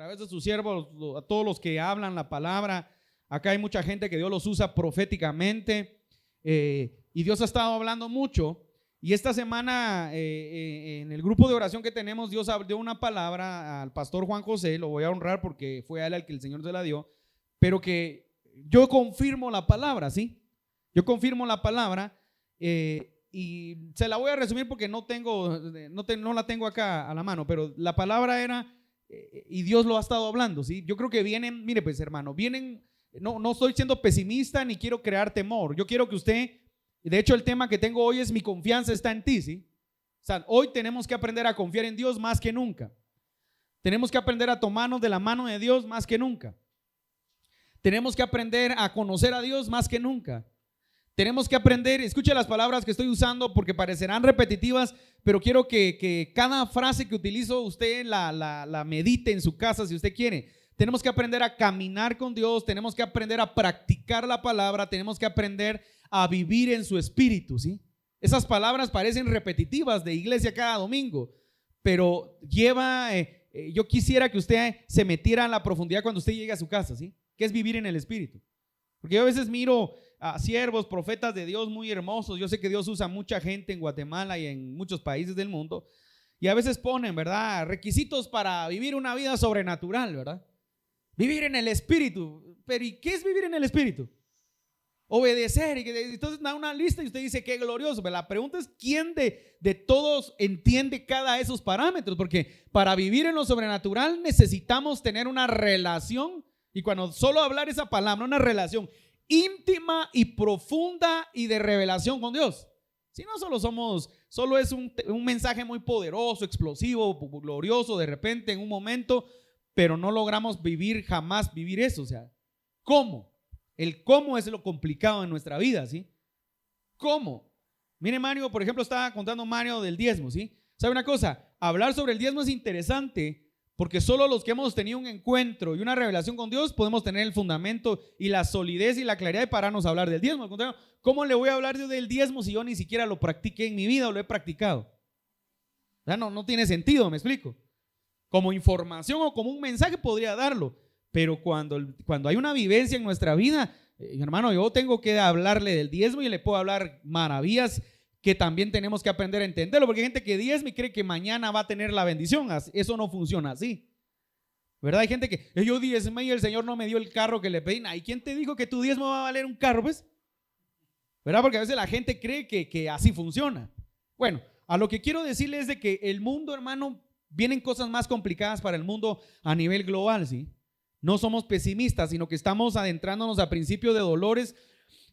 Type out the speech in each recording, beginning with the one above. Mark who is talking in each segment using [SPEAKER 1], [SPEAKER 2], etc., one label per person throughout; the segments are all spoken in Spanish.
[SPEAKER 1] través de sus siervos, a todos los que hablan la palabra. Acá hay mucha gente que Dios los usa proféticamente, y Dios ha estado hablando mucho. Y esta semana en el grupo de oración que tenemos, Dios dio una palabra al pastor Juan José. Lo voy a honrar porque fue a él al que el Señor se la dio, pero que yo confirmo la palabra, ¿sí? Yo confirmo la palabra, y se la voy a resumir porque no la tengo acá a la mano, pero la palabra era, y Dios lo ha estado hablando, ¿sí? Yo creo que vienen, mire pues hermano, no estoy siendo pesimista ni quiero crear temor. Yo quiero que usted, de hecho el tema que tengo hoy es mi confianza está en ti, ¿sí? O sea, hoy tenemos que aprender a confiar en Dios más que nunca. Tenemos que aprender a tomarnos de la mano de Dios más que nunca. Tenemos que aprender a conocer a Dios más que nunca. Tenemos que aprender, escuche las palabras que estoy usando porque parecerán repetitivas, pero quiero que cada frase que utilizo usted la medite en su casa si usted quiere. Tenemos que aprender a caminar con Dios, tenemos que aprender a practicar la palabra, tenemos que aprender a vivir en su espíritu, ¿sí? Esas palabras parecen repetitivas de iglesia cada domingo, pero yo quisiera que usted se metiera en la profundidad cuando usted llegue a su casa, ¿sí? ¿Qué es vivir en el espíritu? Porque yo a veces miro a siervos, profetas de Dios muy hermosos. Yo sé que Dios usa mucha gente en Guatemala y en muchos países del mundo, y a veces ponen, ¿verdad?, requisitos para vivir una vida sobrenatural, ¿verdad? Vivir en el espíritu. Pero ¿y qué es vivir en el espíritu? Obedecer. Entonces da una lista y usted dice qué glorioso. Pero la pregunta es ¿quién de todos entiende cada de esos parámetros? Porque para vivir en lo sobrenatural necesitamos tener una relación, y cuando solo hablar esa palabra, una relación íntima y profunda y de revelación con Dios. Si no, solo es un mensaje muy poderoso, explosivo, glorioso de repente en un momento, pero no logramos jamás vivir eso. O sea, ¿cómo? El cómo es lo complicado en nuestra vida, ¿sí? ¿Cómo? Mire, Mario, por ejemplo, estaba contando Mario del diezmo, ¿sí? ¿Sabe una cosa? Hablar sobre el diezmo es interesante porque solo los que hemos tenido un encuentro y una revelación con Dios podemos tener el fundamento y la solidez y la claridad de pararnos a hablar del diezmo. Al contrario, ¿cómo le voy a hablar yo del diezmo si yo ni siquiera lo practiqué en mi vida o lo he practicado? O sea, no tiene sentido, ¿me explico? Como información o como un mensaje podría darlo, pero cuando hay una vivencia en nuestra vida, hermano, yo tengo que hablarle del diezmo y le puedo hablar maravillas que también tenemos que aprender a entenderlo, porque hay gente que diezma y cree que mañana va a tener la bendición. Eso no funciona así, ¿verdad? Hay gente que yo diezmé y el Señor no me dio el carro que le pedí. ¿Y quién te dijo que tu diezmo va a valer un carro, pues? ¿Verdad? Porque a veces la gente cree que así funciona. Bueno, a lo que quiero decirles es de que el mundo, hermano, vienen cosas más complicadas para el mundo a nivel global, ¿sí? No somos pesimistas, sino que estamos adentrándonos a principios de dolores.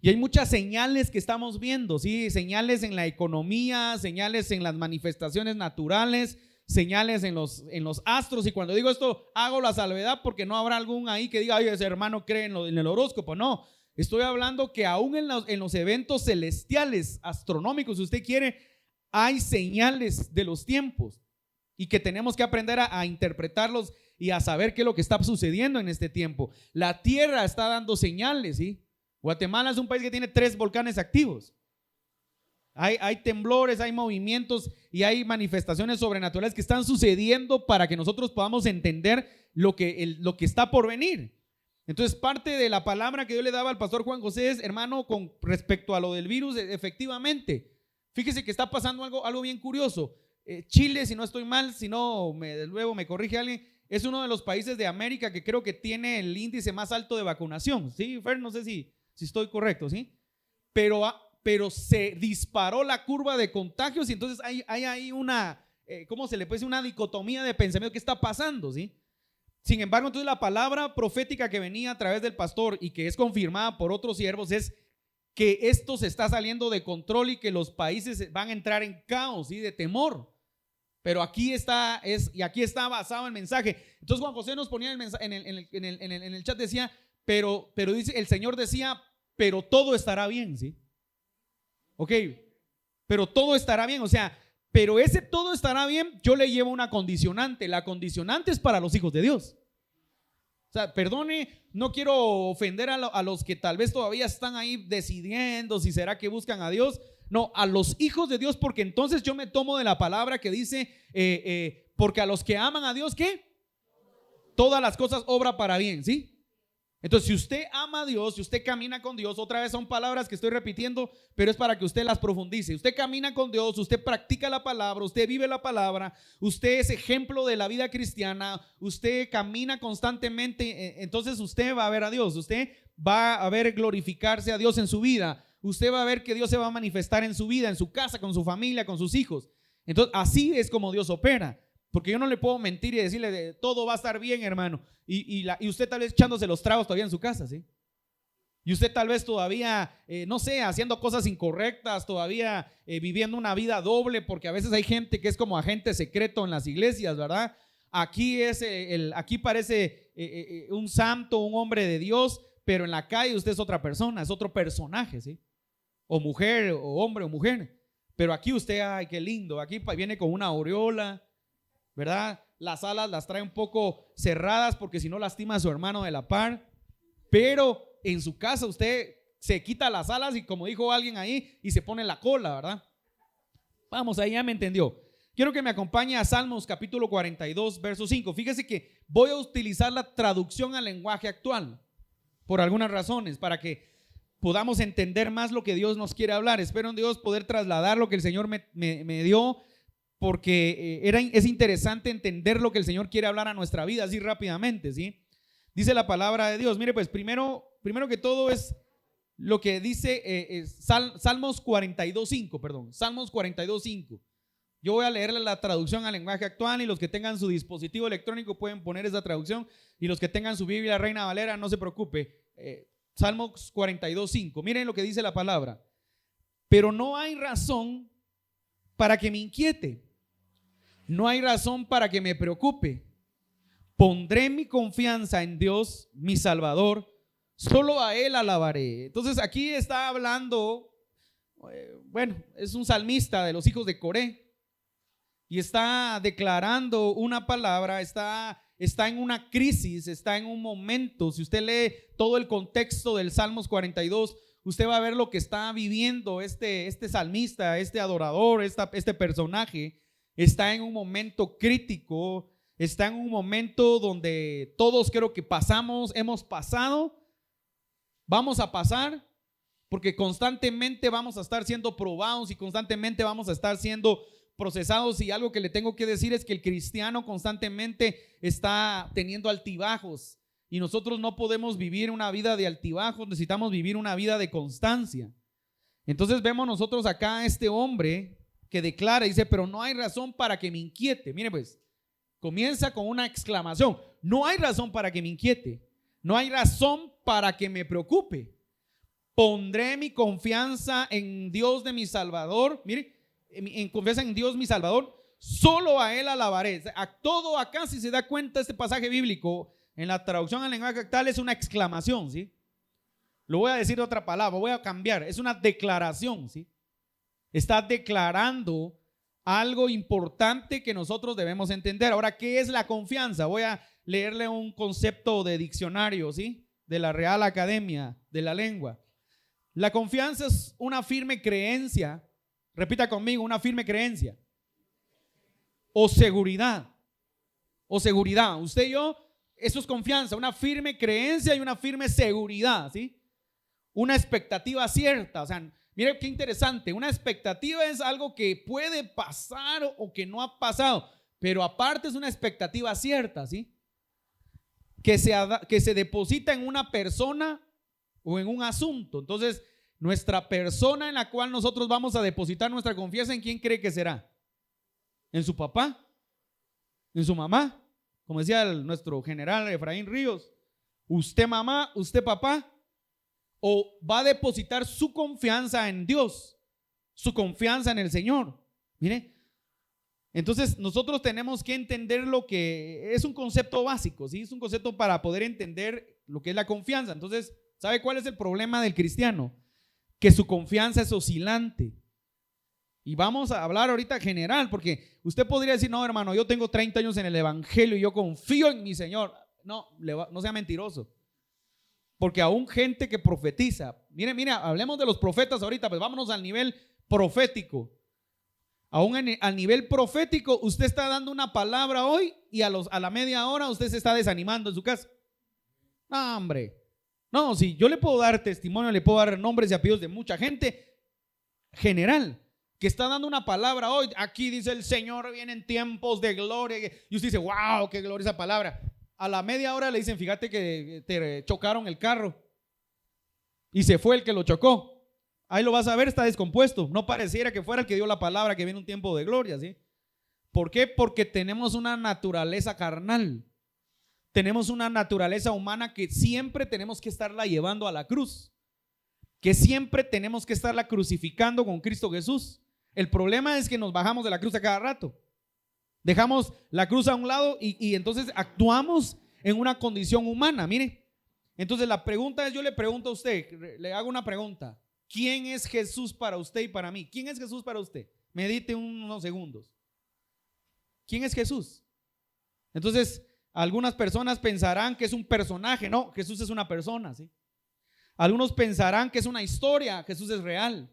[SPEAKER 1] Y hay muchas señales que estamos viendo, ¿sí? Señales en la economía, señales en las manifestaciones naturales, señales en los astros. Y cuando digo esto, hago la salvedad porque no habrá algún ahí que diga, oye, ese hermano cree en el horóscopo. No, estoy hablando que aún en los eventos celestiales, astronómicos, si usted quiere, hay señales de los tiempos y que tenemos que aprender a interpretarlos y a saber qué es lo que está sucediendo en este tiempo. La tierra está dando señales, ¿sí? Guatemala es un país que tiene 3 volcanes activos. Hay temblores, hay movimientos y hay manifestaciones sobrenaturales que están sucediendo para que nosotros podamos entender lo que está por venir. Entonces, parte de la palabra que yo le daba al pastor Juan José es, hermano, con respecto a lo del virus, efectivamente, fíjese que está pasando algo bien curioso. Chile, si no estoy mal, si no, luego me corrige alguien, es uno de los países de América que creo que tiene el índice más alto de vacunación. ¿Sí, Fer? No sé si estoy correcto, ¿sí? Pero se disparó la curva de contagios y entonces hay ahí una, ¿cómo se le puede decir? Una dicotomía de pensamiento. ¿Qué está pasando, sí? Sin embargo, entonces la palabra profética que venía a través del pastor y que es confirmada por otros siervos es que esto se está saliendo de control y que los países van a entrar en caos y de temor. Pero aquí está basado el mensaje. Entonces Juan José nos ponía el mensaje, en el chat decía, pero dice, el Señor decía, pero todo estará bien, ¿sí? Ok, pero todo estará bien, o sea, pero ese todo estará bien, yo le llevo una condicionante. La condicionante es para los hijos de Dios. O sea, perdone, no quiero ofender a los que tal vez todavía están ahí decidiendo si será que buscan a Dios. No, a los hijos de Dios, porque entonces yo me tomo de la palabra que dice, porque a los que aman a Dios, ¿qué? todas las cosas obran para bien, ¿sí? Entonces, si usted ama a Dios, si usted camina con Dios, otra vez son palabras que estoy repitiendo, pero es para que usted las profundice. Usted camina con Dios, usted practica la palabra, usted vive la palabra, usted es ejemplo de la vida cristiana, usted camina constantemente, entonces usted va a ver a Dios, usted va a ver glorificarse a Dios en su vida, usted va a ver que Dios se va a manifestar en su vida, en su casa, con su familia, con sus hijos. Entonces, así es como Dios opera. Porque yo no le puedo mentir y decirle todo va a estar bien, hermano. Y usted tal vez echándose los tragos todavía en su casa, ¿sí? Y usted tal vez todavía, no sé, haciendo cosas incorrectas, todavía viviendo una vida doble, porque a veces hay gente que es como agente secreto en las iglesias, ¿verdad? Aquí parece un santo, un hombre de Dios, pero en la calle usted es otra persona, es otro personaje, ¿sí? O mujer, o hombre o mujer. Pero aquí usted, ay, qué lindo, aquí viene con una aureola, ¿verdad? Las alas las trae un poco cerradas porque si no lastima a su hermano de la par. Pero en su casa usted se quita las alas y, como dijo alguien ahí, y se pone la cola, ¿verdad? Vamos, ahí ya me entendió. Quiero que me acompañe a Salmos capítulo 42, verso 5. Fíjese que voy a utilizar la traducción al lenguaje actual por algunas razones, para que podamos entender más lo que Dios nos quiere hablar. Espero en Dios poder trasladar lo que el Señor me dio, porque es interesante entender lo que el Señor quiere hablar a nuestra vida así rápidamente, ¿sí? Dice la palabra de Dios. Mire, pues primero que todo es lo que dice Salmos 42.5, perdón, Salmos 42.5. Yo voy a leerle la traducción al lenguaje actual, y los que tengan su dispositivo electrónico pueden poner esa traducción, y los que tengan su Biblia Reina Valera, no se preocupe. Salmos 42.5. Miren lo que dice la palabra. Pero no hay razón para que me inquiete, no hay razón para que me preocupe. Pondré mi confianza en Dios, mi Salvador, solo a Él alabaré. Entonces aquí está hablando, bueno, es un salmista de los hijos de Coré, y está declarando una palabra, está en una crisis, está en un momento. Si usted lee todo el contexto del Salmos 42, usted va a ver lo que está viviendo este salmista, este adorador, este personaje. Está en un momento crítico, está en un momento donde todos creo que hemos pasado, vamos a pasar, porque constantemente vamos a estar siendo probados y constantemente vamos a estar siendo procesados. Y algo que le tengo que decir es que el cristiano constantemente está teniendo altibajos, y nosotros no podemos vivir una vida de altibajos, necesitamos vivir una vida de constancia. Entonces vemos nosotros acá a este hombre que declara, dice, pero no hay razón para que me inquiete. Mire, pues comienza con una exclamación: no hay razón para que me inquiete, no hay razón para que me preocupe. Pondré mi confianza en Dios de mi Salvador. Mire, en confianza en Dios mi Salvador, solo a Él alabaré. A todo acá, si se da cuenta, este pasaje bíblico en la traducción al lenguaje actual es una exclamación, ¿sí? Lo voy a decir de otra palabra, voy a cambiar, es una declaración, ¿sí? Está declarando algo importante que nosotros debemos entender. Ahora, ¿qué es la confianza? Voy a leerle un concepto de diccionario, ¿sí? De la Real Academia de la Lengua. La confianza es una firme creencia. Repita conmigo: una firme creencia o seguridad. Usted y yo, eso es confianza, una firme creencia y una firme seguridad, ¿sí? Una expectativa cierta. O sea, mire qué interesante, una expectativa es algo que puede pasar o que no ha pasado, pero aparte es una expectativa cierta, ¿sí? Que se deposita en una persona o en un asunto. Entonces, nuestra persona en la cual nosotros vamos a depositar nuestra confianza, ¿en quién cree que será? ¿En su papá? ¿En su mamá? Como decía nuestro general Efraín Ríos, ¿usted mamá, usted papá? ¿O va a depositar su confianza en Dios, su confianza en el Señor? Mire, entonces nosotros tenemos que entender lo que es un concepto básico, ¿sí? Es un concepto para poder entender lo que es la confianza. Entonces, ¿sabe cuál es el problema del cristiano? Que su confianza es oscilante. Y vamos a hablar ahorita general, porque usted podría decir: no, hermano, yo tengo 30 años en el evangelio y yo confío en mi Señor. No sea mentiroso, porque aún gente que profetiza, mire, hablemos de los profetas ahorita, pues vámonos al nivel profético. Aún al nivel profético, usted está dando una palabra hoy y a la media hora usted se está desanimando en su casa. No, hombre. No, si yo le puedo dar testimonio, le puedo dar nombres y apellidos de mucha gente general que está dando una palabra hoy. Aquí dice el Señor, vienen tiempos de gloria. Y usted dice, wow, qué gloria esa palabra. A la media hora le dicen, fíjate que te chocaron el carro y se fue el que lo chocó. Ahí lo vas a ver, está descompuesto. No pareciera que fuera el que dio la palabra que viene un tiempo de gloria, ¿sí? ¿Por qué? Porque tenemos una naturaleza carnal. Tenemos una naturaleza humana que siempre tenemos que estarla llevando a la cruz, que siempre tenemos que estarla crucificando con Cristo Jesús. El problema es que nos bajamos de la cruz a cada rato. Dejamos la cruz a un lado y entonces actuamos en una condición humana. Mire, entonces la pregunta es, yo le pregunto a usted, le hago una pregunta. ¿Quién es Jesús para usted y para mí? ¿Quién es Jesús para usted? Medite unos segundos. ¿Quién es Jesús? Entonces, algunas personas pensarán que es un personaje. No, Jesús es una persona, ¿sí? Algunos pensarán que es una historia. Jesús es real.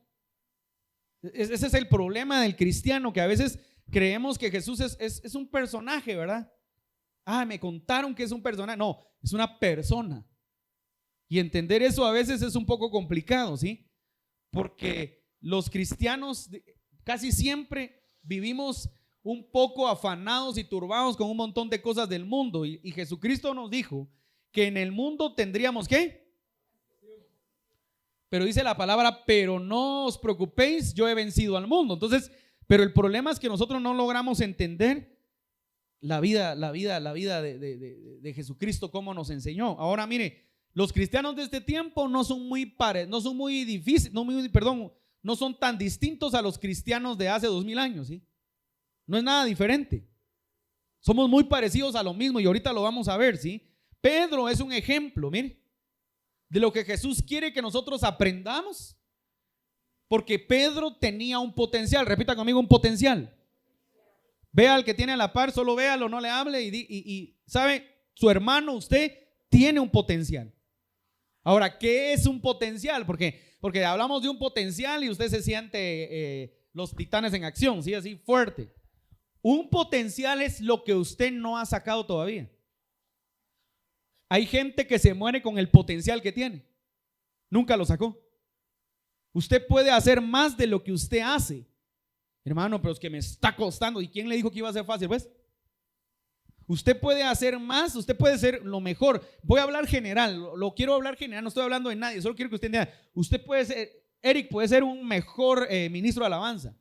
[SPEAKER 1] Ese es el problema del cristiano, que a veces creemos que Jesús es un personaje, ¿verdad? Me contaron que es un personaje. No, es una persona. Y entender eso a veces es un poco complicado, ¿sí? Porque los cristianos casi siempre vivimos un poco afanados y turbados con un montón de cosas del mundo. Y Jesucristo nos dijo que en el mundo tendríamos ¿qué? Pero dice la palabra, pero no os preocupéis, yo he vencido al mundo. Entonces, pero el problema es que nosotros no logramos entender la vida de Jesucristo, como nos enseñó. Ahora mire, los cristianos de este tiempo no son no son tan distintos a los cristianos de hace 2000 años, ¿sí? No es nada diferente. Somos muy parecidos a lo mismo y ahorita lo vamos a ver, ¿sí? Pedro es un ejemplo, mire, de lo que Jesús quiere que nosotros aprendamos, porque Pedro tenía un potencial. Repita conmigo, un potencial. Vea al que tiene a la par, solo véalo, no le hable y sabe, su hermano, usted tiene un potencial. Ahora, ¿qué es un potencial? Porque hablamos de un potencial y usted se siente los titanes en acción, ¿sí? Así fuerte. Un potencial es lo que usted no ha sacado todavía. Hay gente que se muere con el potencial que tiene. Nunca lo sacó. Usted puede hacer más de lo que usted hace. Hermano, pero es que me está costando. ¿Y quién le dijo que iba a ser fácil, pues? Usted puede hacer más, usted puede ser lo mejor. Voy a hablar general, lo quiero hablar general, no estoy hablando de nadie, solo quiero que usted entienda. Usted puede ser, Eric puede ser un mejor ministro de alabanza,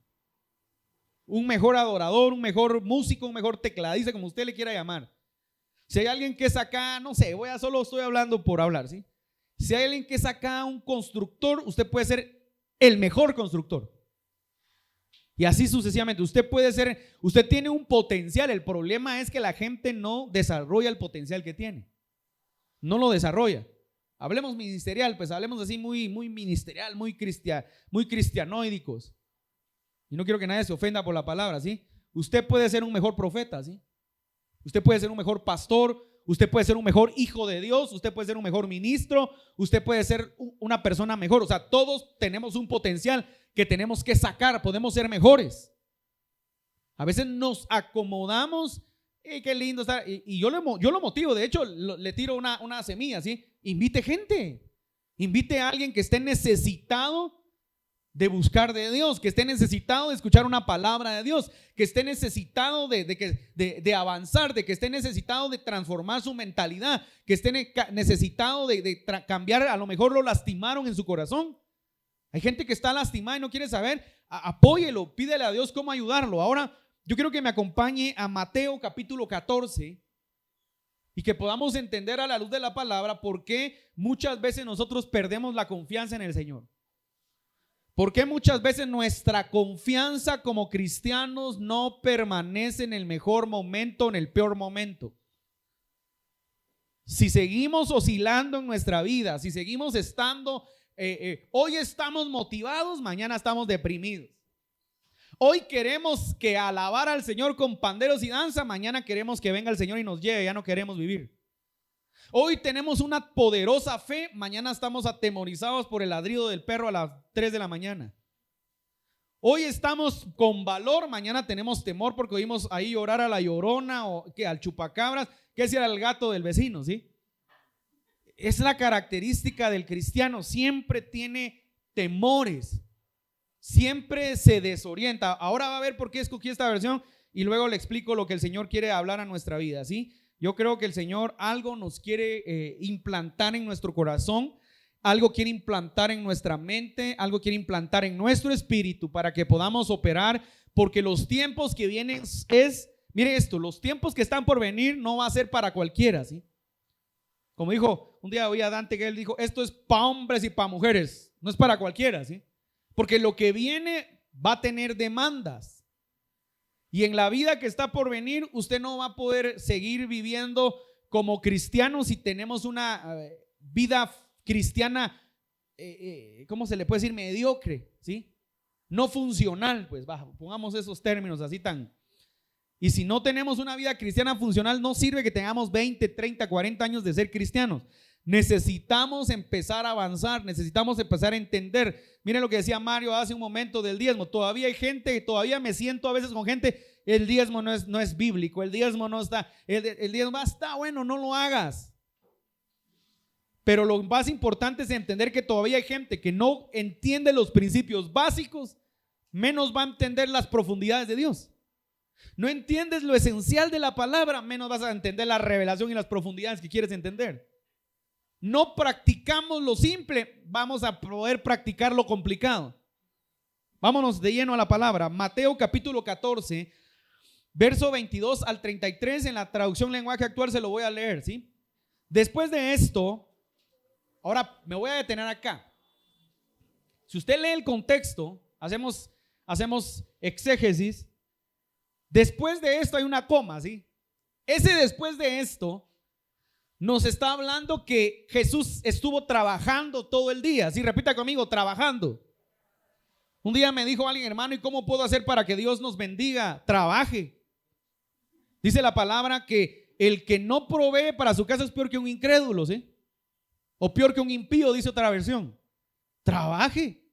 [SPEAKER 1] un mejor adorador, un mejor músico, un mejor tecladista, como usted le quiera llamar. Si hay alguien que es acá, no sé, solo estoy hablando por hablar, ¿sí? Si hay alguien que es acá un constructor, usted puede ser el mejor constructor. Y así sucesivamente, usted tiene un potencial. El problema es que la gente no desarrolla el potencial que tiene. No lo desarrolla. Hablemos ministerial, pues hablemos así muy ministerial, muy cristianoídicos. Y no quiero que nadie se ofenda por la palabra, ¿sí? Usted puede ser un mejor profeta, ¿sí? Usted puede ser un mejor pastor, usted puede ser un mejor hijo de Dios, usted puede ser un mejor ministro, usted puede ser una persona mejor. O sea, todos tenemos un potencial que tenemos que sacar, podemos ser mejores. A veces nos acomodamos, qué lindo estar, y yo lo motivo, de hecho le tiro una semilla, ¿sí? Invite gente, invite a alguien que esté necesitado de buscar de Dios, que esté necesitado de escuchar una palabra de Dios, que esté necesitado de avanzar, de que esté necesitado de transformar su mentalidad, que esté necesitado de cambiar. A lo mejor lo lastimaron en su corazón. Hay gente que está lastimada y no quiere saber. Apóyelo, pídele a Dios cómo ayudarlo. Ahora yo quiero que me acompañe a Mateo capítulo 14 y que podamos entender a la luz de la palabra por qué muchas veces nosotros perdemos la confianza en el Señor. ¿Por qué muchas veces nuestra confianza como cristianos no permanece en el mejor momento, en el peor momento? Si seguimos oscilando en nuestra vida, si seguimos estando, hoy estamos motivados, mañana estamos deprimidos. Hoy queremos que alabar al Señor con panderos y danza, mañana queremos que venga el Señor y nos lleve, ya no queremos vivir. Hoy tenemos una poderosa fe, mañana estamos atemorizados por el ladrido del perro a las 3 de la mañana. Hoy estamos con valor, mañana tenemos temor porque oímos ahí llorar a la llorona o que al chupacabras, que ese era el gato del vecino, ¿sí? Es la característica del cristiano, siempre tiene temores, siempre se desorienta. Ahora va a ver por qué escogí esta versión y luego le explico lo que el Señor quiere hablar a nuestra vida, ¿sí? Yo creo que el Señor algo nos quiere implantar en nuestro corazón, algo quiere implantar en nuestra mente, algo quiere implantar en nuestro espíritu para que podamos operar, porque los tiempos que vienen mire esto, los tiempos que están por venir no va a ser para cualquiera, ¿sí? Como dijo, un día oí a Dante que él dijo, esto es para hombres y para mujeres, no es para cualquiera, ¿sí? Porque lo que viene va a tener demandas. Y en la vida que está por venir, usted no va a poder seguir viviendo como cristiano si tenemos una vida cristiana, ¿cómo se le puede decir? Mediocre, ¿sí? No funcional, pues pongamos esos términos así tan... Y si no tenemos una vida cristiana funcional, no sirve que tengamos 20, 30, 40 años de ser cristianos. Necesitamos empezar a avanzar, necesitamos empezar a entender. Miren lo que decía Mario hace un momento del diezmo. Todavía hay gente, todavía me siento a veces con gente, el diezmo no es bíblico, el diezmo no está, el diezmo está bueno, no lo hagas. Pero lo más importante es entender que todavía hay gente que no entiende los principios básicos, menos va a entender las profundidades de Dios. No entiendes lo esencial de la palabra, menos vas a entender la revelación y las profundidades que quieres entender. No practicamos lo simple, vamos a poder practicar lo complicado. Vámonos de lleno a la palabra. Mateo capítulo 14, verso 22 al 33, en la traducción lenguaje actual se lo voy a leer, ¿sí? Después de esto, ahora me voy a detener acá. Si usted lee el contexto, hacemos exégesis. Después de esto hay una coma, ¿sí? Ese después de esto nos está hablando que Jesús estuvo trabajando todo el día. Sí, repita conmigo, trabajando. Un día me dijo alguien, hermano, ¿y cómo puedo hacer para que Dios nos bendiga? Trabaje. Dice la palabra que el que no provee para su casa es peor que un incrédulo, ¿sí? O peor que un impío, dice otra versión. Trabaje.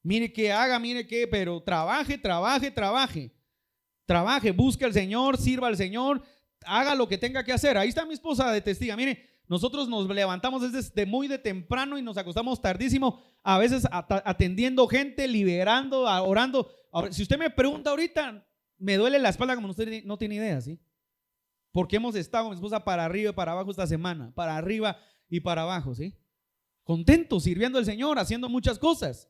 [SPEAKER 1] Mire qué haga, mire qué, pero trabaje. Trabaje, busque al Señor, sirva al Señor, haga lo que tenga que hacer. Ahí está mi esposa de testiga. Mire, nosotros nos levantamos desde muy de temprano y nos acostamos tardísimo, a veces atendiendo gente, liberando, orando. Ahora, si usted me pregunta ahorita, me duele la espalda como usted no tiene idea, ¿sí? Porque hemos estado con mi esposa para arriba y para abajo esta semana, para arriba y para abajo, ¿sí? Contentos, sirviendo al Señor, haciendo muchas cosas.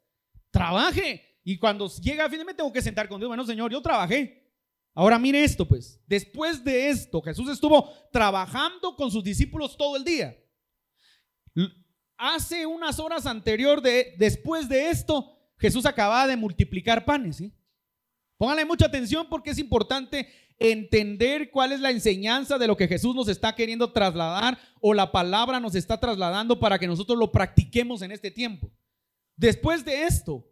[SPEAKER 1] Trabaje. Y cuando llega a fin de mes tengo que sentar con Dios. Bueno, Señor, yo trabajé. Ahora mire esto, pues, después de esto, Jesús estuvo trabajando con sus discípulos todo el día. Hace unas horas después de esto, Jesús acababa de multiplicar panes, ¿sí? Póngale mucha atención porque es importante entender cuál es la enseñanza de lo que Jesús nos está queriendo trasladar o la palabra nos está trasladando para que nosotros lo practiquemos en este tiempo. Después de esto,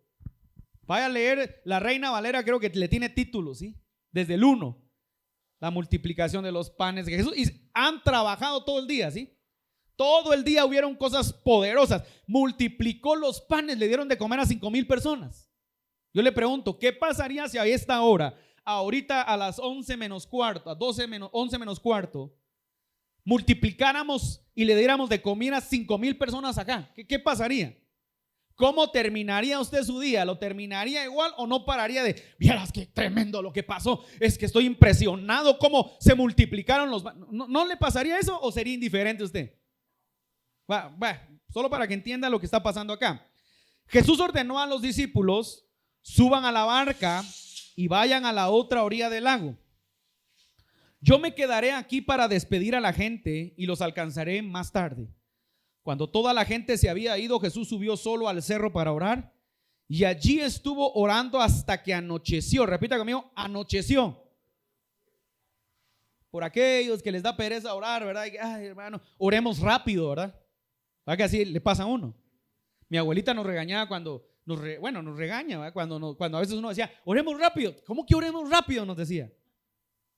[SPEAKER 1] vaya a leer la Reina Valera, creo que le tiene título, ¿sí? Desde el 1, la multiplicación de los panes de Jesús. Y han trabajado todo el día, ¿sí? Todo el día hubieron cosas poderosas. Multiplicó los panes, le dieron de comer a 5,000 personas. Yo le pregunto, ¿qué pasaría si a esta hora, ahorita a las 11 menos cuarto, a 11 menos cuarto, multiplicáramos y le diéramos de comer a 5,000 personas acá? ¿Qué pasaría? ¿Cómo terminaría usted su día? ¿Lo terminaría igual o no pararía de, vieras qué tremendo lo que pasó? Es que estoy impresionado cómo se multiplicaron los... ¿No le pasaría eso o sería indiferente usted? Solo para que entienda lo que está pasando acá. Jesús ordenó a los discípulos, suban a la barca y vayan a la otra orilla del lago. Yo me quedaré aquí para despedir a la gente y los alcanzaré más tarde. Cuando toda la gente se había ido, Jesús subió solo al cerro para orar y allí estuvo orando hasta que anocheció. Repita conmigo, anocheció. Por aquellos que les da pereza orar, ¿verdad? Ay, hermano, oremos rápido, ¿verdad? ¿Verdad que así le pasa a uno? Mi abuelita nos regañaba cuando nos regaña, ¿verdad? Cuando a veces uno decía, oremos rápido. ¿Cómo que oremos rápido? Nos decía.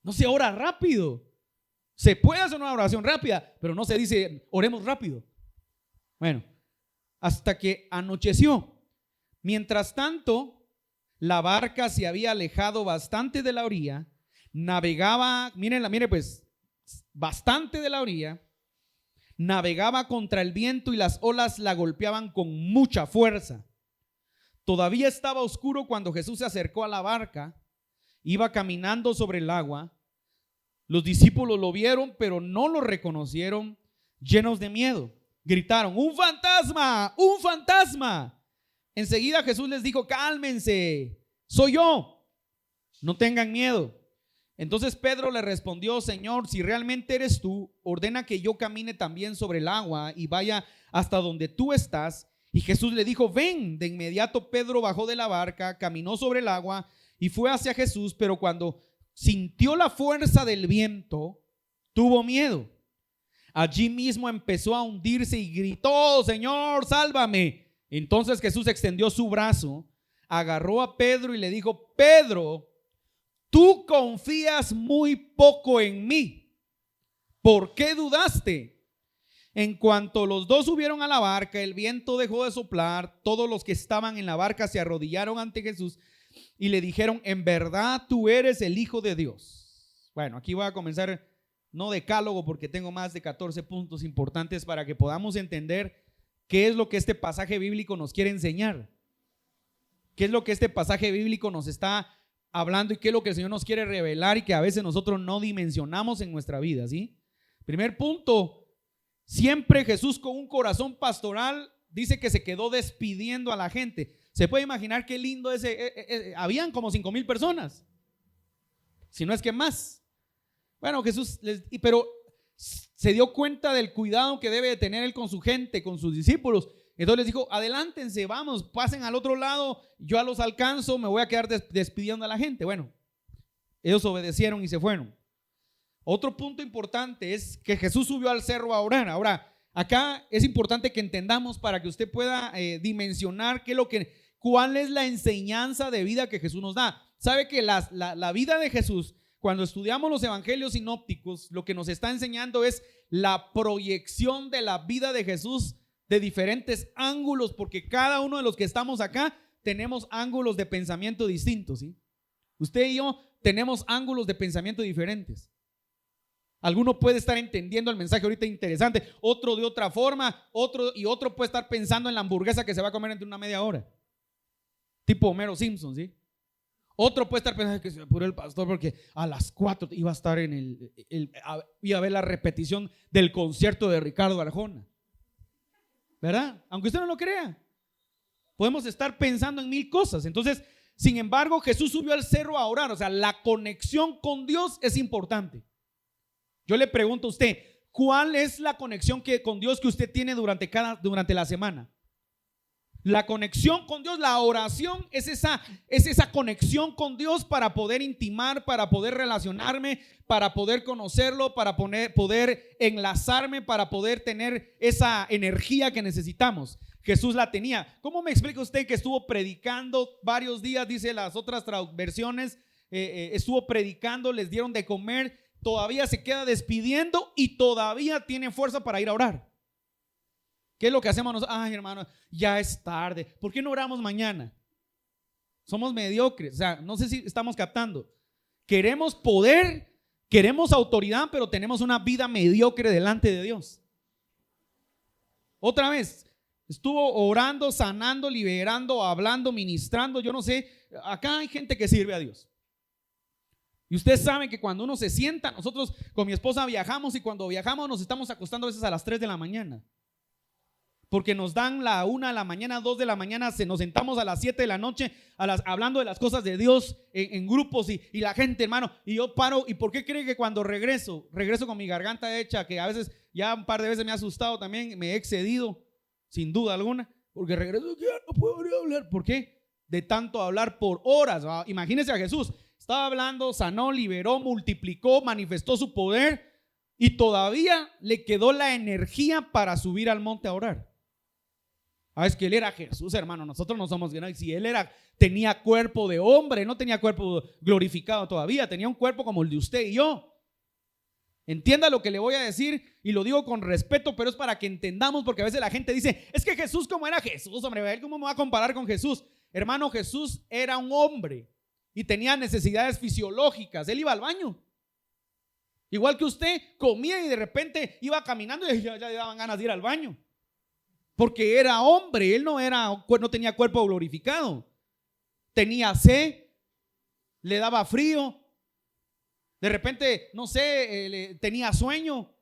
[SPEAKER 1] No se ora rápido. Se puede hacer una oración rápida, pero no se dice oremos rápido. Bueno, hasta que anocheció. Mientras tanto, la barca se había alejado bastante de la orilla, navegaba, mire pues, bastante de la orilla, navegaba contra el viento y las olas la golpeaban con mucha fuerza. Todavía estaba oscuro cuando Jesús se acercó a la barca, iba caminando sobre el agua. Los discípulos lo vieron, pero no lo reconocieron, llenos de miedo. Gritaron: ¡un fantasma! ¡Un fantasma! Enseguida Jesús les dijo: cálmense, soy yo, no tengan miedo. Entonces Pedro le respondió: Señor, si realmente eres tú, ordena que yo camine también sobre el agua y vaya hasta donde tú estás. Y Jesús le dijo: ven. De inmediato Pedro bajó de la barca, caminó sobre el agua y fue hacia Jesús, pero cuando sintió la fuerza del viento, tuvo miedo. Allí mismo empezó a hundirse y gritó: Señor, sálvame. Entonces Jesús extendió su brazo, agarró a Pedro y le dijo: Pedro, tú confías muy poco en mí. ¿Por qué dudaste? En cuanto los dos subieron a la barca, el viento dejó de soplar. Todos los que estaban en la barca se arrodillaron ante Jesús y le dijeron: en verdad tú eres el Hijo de Dios. Bueno, aquí voy a comenzar, no decálogo, porque tengo más de 14 puntos importantes para que podamos entender qué es lo que este pasaje bíblico nos quiere enseñar. ¿Qué es lo que este pasaje bíblico nos está hablando y qué es lo que el Señor nos quiere revelar y que a veces nosotros no dimensionamos en nuestra vida? ¿Sí? Primer punto: siempre Jesús, con un corazón pastoral, dice que se quedó despidiendo a la gente. Se puede imaginar qué lindo habían como 5,000 personas, si no es que más. Bueno, Jesús pero se dio cuenta del cuidado que debe de tener él con su gente, con sus discípulos. Entonces les dijo: adelántense, vamos, pasen al otro lado, yo los alcanzo, me voy a quedar despidiendo a la gente. Bueno, ellos obedecieron y se fueron. Otro punto importante es que Jesús subió al cerro a orar. Ahora, acá es importante que entendamos, para que usted pueda dimensionar cuál es la enseñanza de vida que Jesús nos da. Sabe que la vida de Jesús, cuando estudiamos los evangelios sinópticos, lo que nos está enseñando es la proyección de la vida de Jesús de diferentes ángulos, porque cada uno de los que estamos acá tenemos ángulos de pensamiento distintos, ¿sí? Usted y yo tenemos ángulos de pensamiento diferentes. Alguno puede estar entendiendo el mensaje ahorita interesante, otro de otra forma, otro puede estar pensando en la hamburguesa que se va a comer entre una media hora, tipo Homero Simpson, ¿sí? Otro puede estar pensando que se apuró el pastor porque a las 4 iba a estar iba a ver la repetición del concierto de Ricardo Arjona, ¿verdad? Aunque usted no lo crea, podemos estar pensando en 1000 cosas. Entonces, sin embargo, Jesús subió al cerro a orar. O sea, la conexión con Dios es importante. Yo le pregunto a usted: ¿cuál es la conexión con Dios que usted tiene durante la semana? La conexión con Dios, la oración es esa conexión con Dios para poder intimar, para poder relacionarme, para poder conocerlo, para poder enlazarme, para poder tener esa energía que necesitamos. Jesús la tenía. ¿Cómo me explica usted que estuvo predicando varios días? Dice las otras versiones, estuvo predicando, les dieron de comer, todavía se queda despidiendo y todavía tiene fuerza para ir a orar. ¿Qué es lo que hacemos nosotros? Ay, hermano, ya es tarde. ¿Por qué no oramos mañana? Somos mediocres. O sea, no sé si estamos captando. Queremos poder, queremos autoridad, pero tenemos una vida mediocre delante de Dios. Otra vez, estuvo orando, sanando, liberando, hablando, ministrando. Yo no sé, acá hay gente que sirve a Dios. Y ustedes saben que cuando uno se sienta, nosotros con mi esposa viajamos, y cuando viajamos nos estamos acostando a veces a las 3 de la mañana. Porque nos dan la 1 de la mañana, 2 de la mañana, nos sentamos a las 7 de la noche hablando de las cosas de Dios en grupos y la gente, hermano, y yo paro. ¿Y por qué cree que cuando regreso con mi garganta hecha, que a veces ya un par de veces me ha asustado también, me he excedido, sin duda alguna, porque regreso ya no puedo ni hablar? ¿Por qué? De tanto hablar por horas. Imagínense a Jesús, estaba hablando, sanó, liberó, multiplicó, manifestó su poder, y todavía le quedó la energía para subir al monte a orar. Es que él era Jesús, hermano. Nosotros no somos, si él tenía cuerpo de hombre, no tenía cuerpo glorificado todavía, tenía un cuerpo como el de usted y yo. Entienda lo que le voy a decir, y lo digo con respeto, pero es para que entendamos, porque a veces la gente dice: es que Jesús, ¿cómo era Jesús, hombre? ¿Cómo me va a comparar con Jesús? Hermano, Jesús era un hombre y tenía necesidades fisiológicas. Él iba al baño. Igual que usted comía y de repente iba caminando y ya le daban ganas de ir al baño. Porque era hombre, él no tenía cuerpo glorificado. Tenía sed, le daba frío, de repente, no sé, tenía sueño.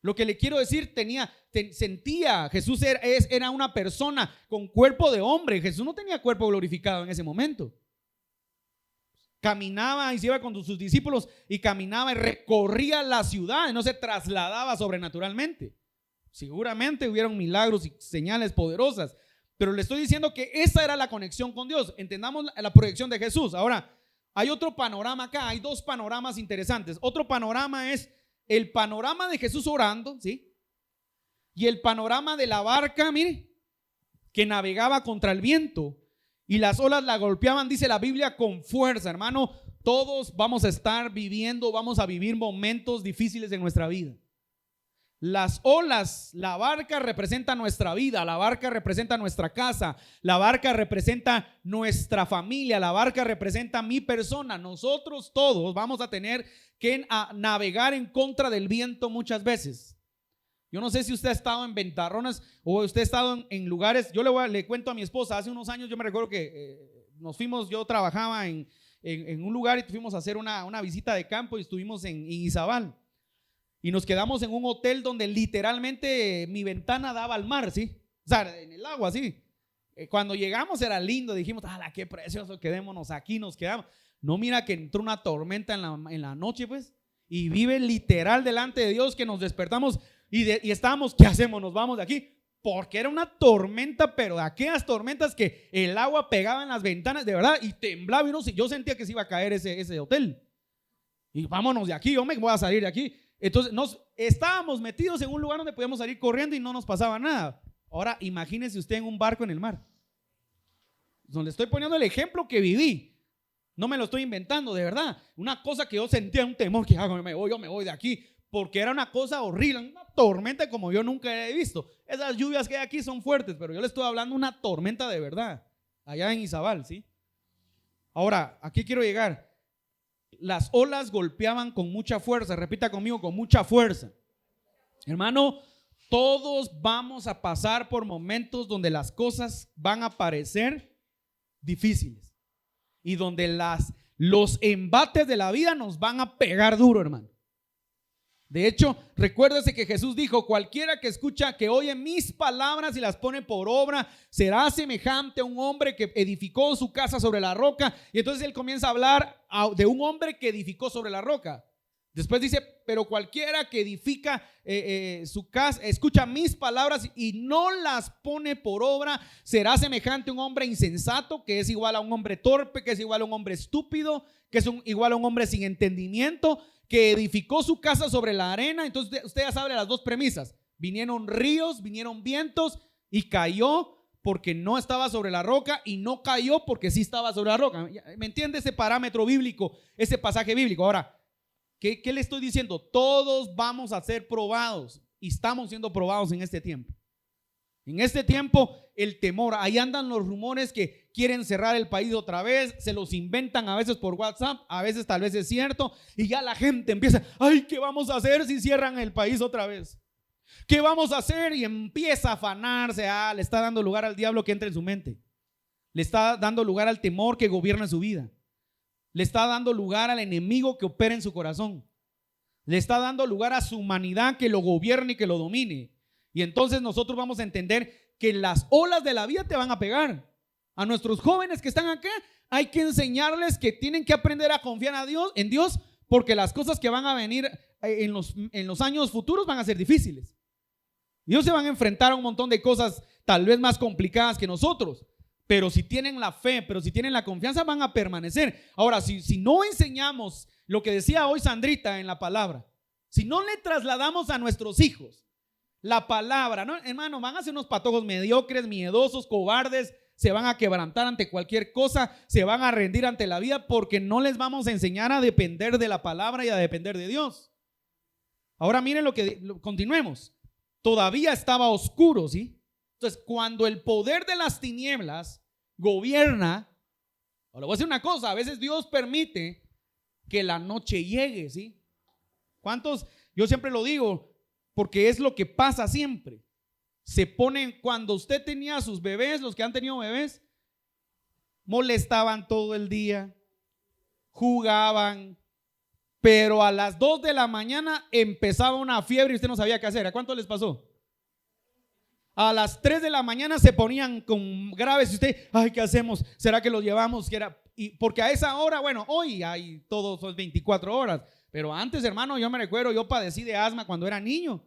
[SPEAKER 1] Lo que le quiero decir, sentía, Jesús era una persona con cuerpo de hombre. Jesús no tenía cuerpo glorificado en ese momento. Caminaba y se iba con sus discípulos y caminaba y recorría la ciudad y no se trasladaba sobrenaturalmente. Seguramente hubieron milagros y señales poderosas, pero le estoy diciendo que esa era la conexión con Dios. Entendamos la proyección de Jesús. Ahora, hay otro panorama acá, hay dos panoramas interesantes. Otro panorama es el panorama de Jesús orando, ¿sí? Y el panorama de la barca, mire, que navegaba contra el viento y las olas la golpeaban, dice la Biblia, con fuerza. Hermano, todos vamos a estar viviendo, vamos a vivir momentos difíciles en nuestra vida. Las olas, la barca representa nuestra vida, la barca representa nuestra casa, la barca representa nuestra familia, la barca representa mi persona. Nosotros todos vamos a tener que navegar en contra del viento muchas veces. Yo no sé si usted ha estado en ventarronas o usted ha estado en lugares. Yo le cuento a mi esposa, hace unos años yo me recuerdo que nos fuimos, yo trabajaba en un lugar y fuimos a hacer una visita de campo y estuvimos en Izabal. Y nos quedamos en un hotel donde literalmente mi ventana daba al mar, ¿sí? O sea, en el agua, ¿sí? Cuando llegamos era lindo, dijimos, ¡ala, qué precioso! Quedémonos aquí, nos quedamos. No, mira que entró una tormenta en la noche, pues, y vive literal delante de Dios que nos despertamos y estábamos, ¿qué hacemos? Nos vamos de aquí, porque era una tormenta, pero de aquellas tormentas que el agua pegaba en las ventanas, de verdad, y temblaba, y yo sentía que se iba a caer ese hotel. Y vámonos de aquí, yo me voy a salir de aquí. Entonces estábamos metidos en un lugar donde podíamos salir corriendo y no nos pasaba nada. Ahora imagínese usted en un barco en el mar. Donde estoy poniendo el ejemplo que viví. No me lo estoy inventando, de verdad. Una cosa que yo sentía un temor, que yo me voy de aquí, porque era una cosa horrible, una tormenta como yo nunca he visto. Esas lluvias que hay aquí son fuertes, pero yo le estoy hablando de una tormenta de verdad, allá en Izabal, ¿sí? Ahora, aquí quiero llegar. Las olas golpeaban con mucha fuerza. Repita conmigo, con mucha fuerza. Hermano, todos vamos a pasar por momentos donde las cosas van a parecer difíciles y donde los embates de la vida nos van a pegar duro, hermano. De hecho, recuérdese que Jesús dijo: cualquiera que escucha, que oye mis palabras y las pone por obra, será semejante a un hombre que edificó su casa sobre la roca. Y entonces él comienza a hablar de un hombre que edificó sobre la roca. Después dice: pero cualquiera que edifica su casa, escucha mis palabras y no las pone por obra, será semejante a un hombre insensato, que es igual a un hombre torpe, que es igual a un hombre estúpido, que es igual a un hombre sin entendimiento, que edificó su casa sobre la arena. Entonces usted ya sabe las dos premisas: vinieron ríos, vinieron vientos y cayó porque no estaba sobre la roca, y no cayó porque sí estaba sobre la roca. ¿Me entiende ese parámetro bíblico, ese pasaje bíblico? Ahora, ¿qué le estoy diciendo? Todos vamos a ser probados y estamos siendo probados en este tiempo. En este tiempo el temor, ahí andan los rumores que quieren cerrar el país otra vez, se los inventan a veces por WhatsApp, a veces tal vez es cierto, y ya la gente empieza: ay, ¿qué vamos a hacer si cierran el país otra vez? ¿Qué vamos a hacer? Y empieza a afanarse, le está dando lugar al diablo que entre en su mente, le está dando lugar al temor que gobierna su vida, le está dando lugar al enemigo que opera en su corazón, le está dando lugar a su humanidad que lo gobierne y que lo domine. Y entonces nosotros vamos a entender que las olas de la vida te van a pegar. A nuestros jóvenes que están acá hay que enseñarles que tienen que aprender a confiar en Dios, porque las cosas que van a venir en los años futuros van a ser difíciles. Ellos se van a enfrentar a un montón de cosas tal vez más complicadas que nosotros, pero si tienen la fe, pero si tienen la confianza, van a permanecer. Ahora, si no enseñamos lo que decía hoy Sandrita en la palabra, si no le trasladamos a nuestros hijos la palabra, ¿no? Hermano, van a ser unos patojos mediocres, miedosos, cobardes, se van a quebrantar ante cualquier cosa, se van a rendir ante la vida, porque no les vamos a enseñar a depender de la palabra y a depender de Dios. Ahora miren continuemos. Todavía estaba oscuro, ¿sí? Entonces, cuando el poder de las tinieblas gobierna. O le voy a decir una cosa, a veces Dios permite que la noche llegue, ¿sí? ¿Cuántos? Yo siempre lo digo, porque es lo que pasa siempre. Se ponen, cuando usted tenía a sus bebés, los que han tenido bebés, molestaban todo el día, jugaban, pero a las 2 de la mañana empezaba una fiebre y usted no sabía qué hacer. ¿A cuánto les pasó? A las 3 de la mañana se ponían con graves y usted, ay, ¿qué hacemos? ¿Será que los llevamos? Y porque a esa hora, bueno, hoy hay todos son 24 horas, pero antes, hermano, yo me recuerdo, yo padecí de asma cuando era niño.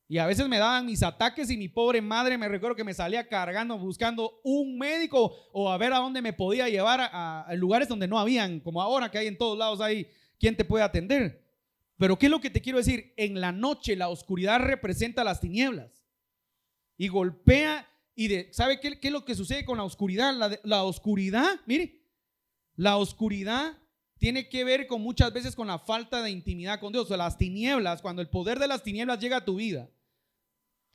[SPEAKER 1] Y a veces me daban mis ataques y mi pobre madre, me recuerdo que me salía cargando, buscando un médico o a ver a dónde me podía llevar a lugares donde no habían, como ahora que hay en todos lados ahí, ¿quién te puede atender? Pero ¿qué es lo que te quiero decir? En la noche la oscuridad representa las tinieblas y golpea ¿sabe qué es lo que sucede con la oscuridad? La oscuridad, mire, la oscuridad tiene que ver con muchas veces con la falta de intimidad con Dios. O sea, las tinieblas, cuando el poder de las tinieblas llega a tu vida,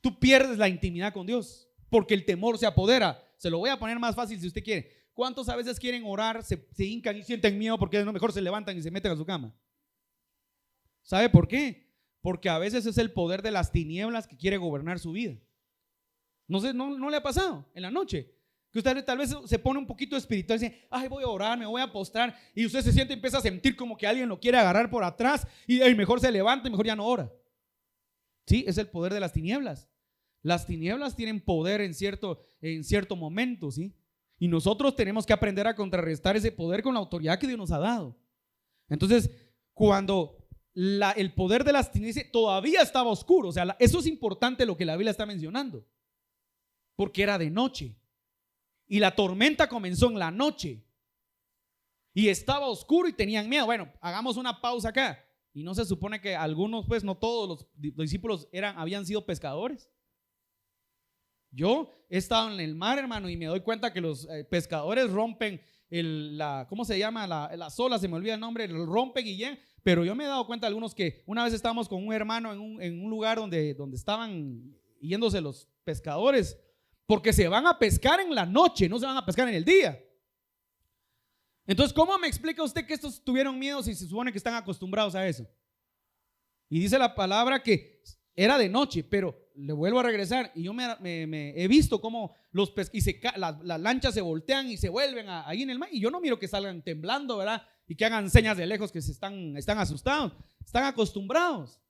[SPEAKER 1] tú pierdes la intimidad con Dios porque el temor se apodera. Se lo voy a poner más fácil si usted quiere. ¿Cuántos a veces quieren orar, se hincan y sienten miedo porque a mejor se levantan y se meten a su cama? ¿Sabe por qué? Porque a veces es el poder de las tinieblas que quiere gobernar su vida. No sé, no le ha pasado en la noche que usted tal vez se pone un poquito espiritual y dice, ay, voy a orar, me voy a postrar, y usted se siente y empieza a sentir como que alguien lo quiere agarrar por atrás y mejor se levanta y mejor ya no ora. Sí, es el poder de las tinieblas. Las tinieblas tienen poder en cierto momento, ¿sí? Y nosotros tenemos que aprender a contrarrestar ese poder con la autoridad que Dios nos ha dado. Entonces, cuando el poder de las tinieblas todavía estaba oscuro, o sea, eso es importante lo que la Biblia está mencionando, porque era de noche. Y la tormenta comenzó en la noche y estaba oscuro y tenían miedo. Bueno, hagamos una pausa acá. Y no se supone que algunos, pues no todos los discípulos habían sido pescadores. Yo he estado en el mar, hermano, y me doy cuenta que los pescadores rompen ¿cómo se llama? Las olas, se me olvida el nombre, rompen y llegan. Pero yo me he dado cuenta de algunos que una vez estábamos con un hermano en un lugar donde estaban yéndose los pescadores. Porque se van a pescar en la noche, no se van a pescar en el día. Entonces, ¿cómo me explica usted que estos tuvieron miedo si se supone que están acostumbrados a eso? Y dice la palabra que era de noche, pero le vuelvo a regresar. Y yo me he visto cómo las lanchas se voltean y se vuelven ahí en el mar. Y yo no miro que salgan temblando, ¿verdad? Y que hagan señas de lejos que están asustados. Están acostumbrados.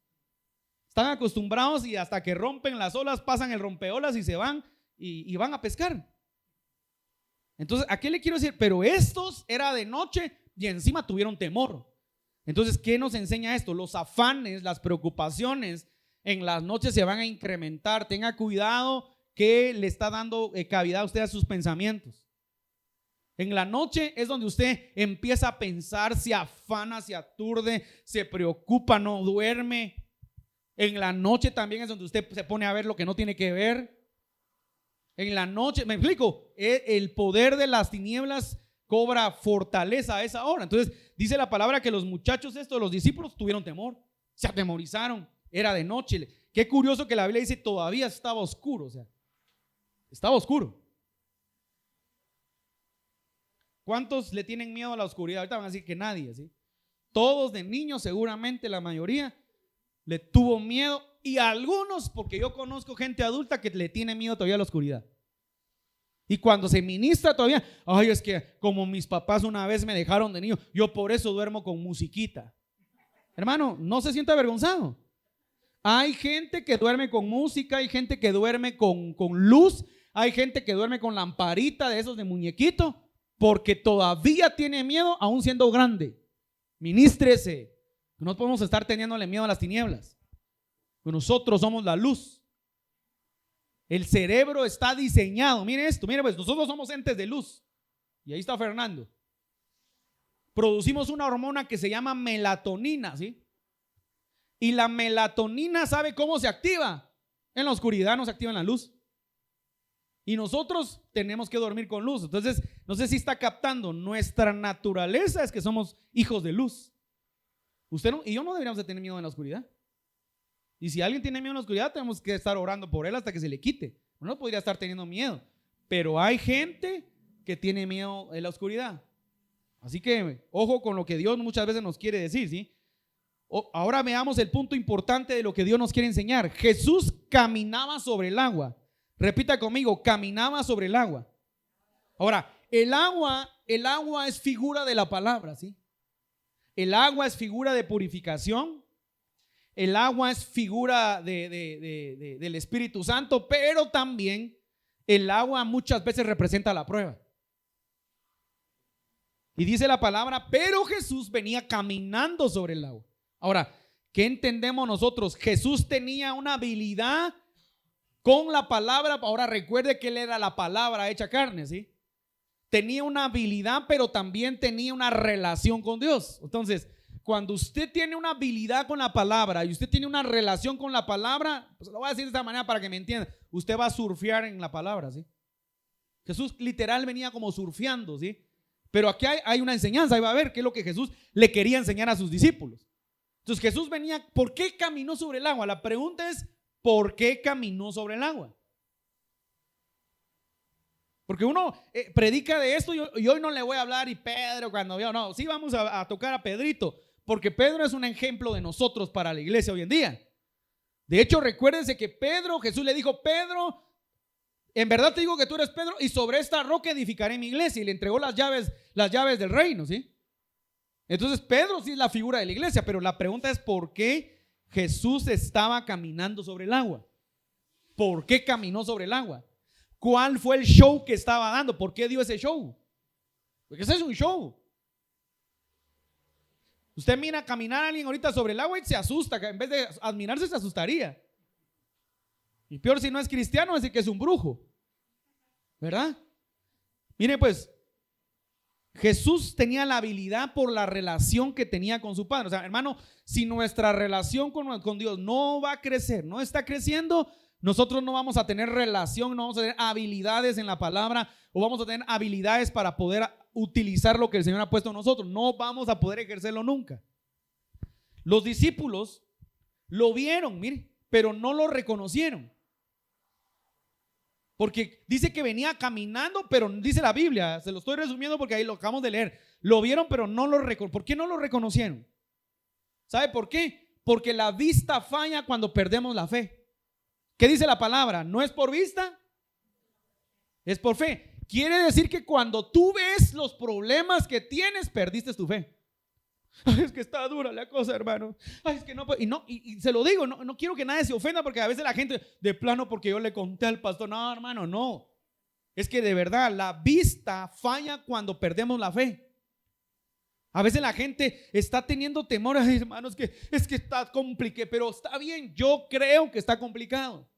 [SPEAKER 1] Están acostumbrados y hasta que rompen las olas, pasan el rompeolas y se van. Y van a pescar. Entonces, ¿a qué le quiero decir? Pero estos era de noche y encima tuvieron temor. Entonces, ¿qué nos enseña esto? Los afanes, las preocupaciones en las noches se van a incrementar. Tenga cuidado que le está dando cavidad a usted a sus pensamientos. En la noche es donde usted empieza a pensar, se afana, se aturde, se preocupa, no duerme. En la noche también es donde usted se pone a ver lo que no tiene que ver. En la noche, me explico, el poder de las tinieblas cobra fortaleza a esa hora. Entonces dice la palabra que los muchachos los discípulos tuvieron temor, se atemorizaron, era de noche. Qué curioso que la Biblia dice todavía estaba oscuro, o sea, estaba oscuro. ¿Cuántos le tienen miedo a la oscuridad? Ahorita van a decir que nadie, ¿sí? Todos de niños, seguramente la mayoría le tuvo miedo. Y algunos, porque yo conozco gente adulta que le tiene miedo todavía a la oscuridad. Y cuando se ministra todavía, ay, es que como mis papás una vez me dejaron de niño, yo por eso duermo con musiquita. Hermano, no se sienta avergonzado. Hay gente que duerme con música, hay gente que duerme con luz, hay gente que duerme con lamparita de esos de muñequito, porque todavía tiene miedo aún siendo grande. Ministrese. No podemos estar teniéndole miedo a las tinieblas. Nosotros somos la luz. El cerebro está diseñado. Mire esto, mire pues, nosotros somos entes de luz. Y ahí está Fernando. Producimos una hormona que se llama melatonina, ¿sí? Y la melatonina, ¿sabe cómo se activa? En la oscuridad, no se activa en la luz. Y nosotros tenemos que dormir con luz. Entonces, no sé si está captando. Nuestra naturaleza es que somos hijos de luz. Usted y yo no deberíamos de tener miedo en la oscuridad. Y si alguien tiene miedo en la oscuridad, tenemos que estar orando por él hasta que se le quite. Uno no podría estar teniendo miedo. Pero hay gente que tiene miedo de la oscuridad. Así que ojo con lo que Dios muchas veces nos quiere decir, ¿sí? Ahora veamos el punto importante de lo que Dios nos quiere enseñar. Jesús caminaba sobre el agua. Repita conmigo, caminaba sobre el agua. Ahora, el agua es figura de la palabra, ¿sí? El agua es figura de purificación. El agua es figura del Espíritu Santo, pero también el agua muchas veces representa la prueba. Y dice la palabra, pero Jesús venía caminando sobre el agua. Ahora, ¿qué entendemos nosotros? Jesús tenía una habilidad con la palabra. Ahora recuerde que Él era la palabra hecha carne, ¿sí? Tenía una habilidad, pero también tenía una relación con Dios. Entonces, cuando usted tiene una habilidad con la palabra y usted tiene una relación con la palabra, pues lo voy a decir de esta manera para que me entienda. Usted va a surfear en la palabra, ¿sí? Jesús literal venía como surfeando, ¿sí? Pero aquí hay una enseñanza, ahí va a ver qué es lo que Jesús le quería enseñar a sus discípulos. Entonces Jesús venía, ¿por qué caminó sobre el agua? La pregunta es, ¿por qué caminó sobre el agua? Porque uno predica de esto y hoy no le voy a hablar y Pedro cuando vio, no, sí vamos a tocar a Pedrito, porque Pedro es un ejemplo de nosotros para la iglesia hoy en día. De hecho, recuérdense que Jesús le dijo, Pedro, en verdad te digo que tú eres Pedro y sobre esta roca edificaré mi iglesia, y le entregó las llaves del reino, ¿sí? Entonces Pedro sí es la figura de la iglesia, pero la pregunta es ¿por qué Jesús estaba caminando sobre el agua? ¿Por qué caminó sobre el agua? ¿Cuál fue el show que estaba dando? ¿Por qué dio ese show? Porque ese es un show. Usted mira caminar a alguien ahorita sobre el agua y se asusta, que en vez de admirarse se asustaría. Y peor si no es cristiano, es decir que es un brujo, ¿verdad? Mire pues, Jesús tenía la habilidad por la relación que tenía con su Padre. O sea, hermano, si nuestra relación con Dios no va a crecer, no está creciendo, nosotros no vamos a tener relación, no vamos a tener habilidades en la palabra, o vamos a tener habilidades para poder utilizar lo que el Señor ha puesto en nosotros. No vamos a poder ejercerlo nunca. Los discípulos lo vieron, mire, pero no lo reconocieron. Porque dice que venía caminando, pero dice la Biblia, se lo estoy resumiendo porque ahí lo acabamos de leer. Lo vieron, pero no lo reconocieron. ¿Por qué no lo reconocieron? ¿Sabe por qué? Porque la vista falla cuando perdemos la fe. ¿Qué dice la palabra? No es por vista, es por fe. Quiere decir que cuando tú ves los problemas que tienes, perdiste tu fe. Ay, es que está dura la cosa, hermano. Ay, es que no, y se lo digo, no quiero que nadie se ofenda, porque a veces la gente, de plano, porque yo le conté al pastor, no, hermano, no. Es que de verdad, la vista falla cuando perdemos la fe. A veces la gente está teniendo temor, ay, hermano, es que está complicado, pero está bien, yo creo que está complicado.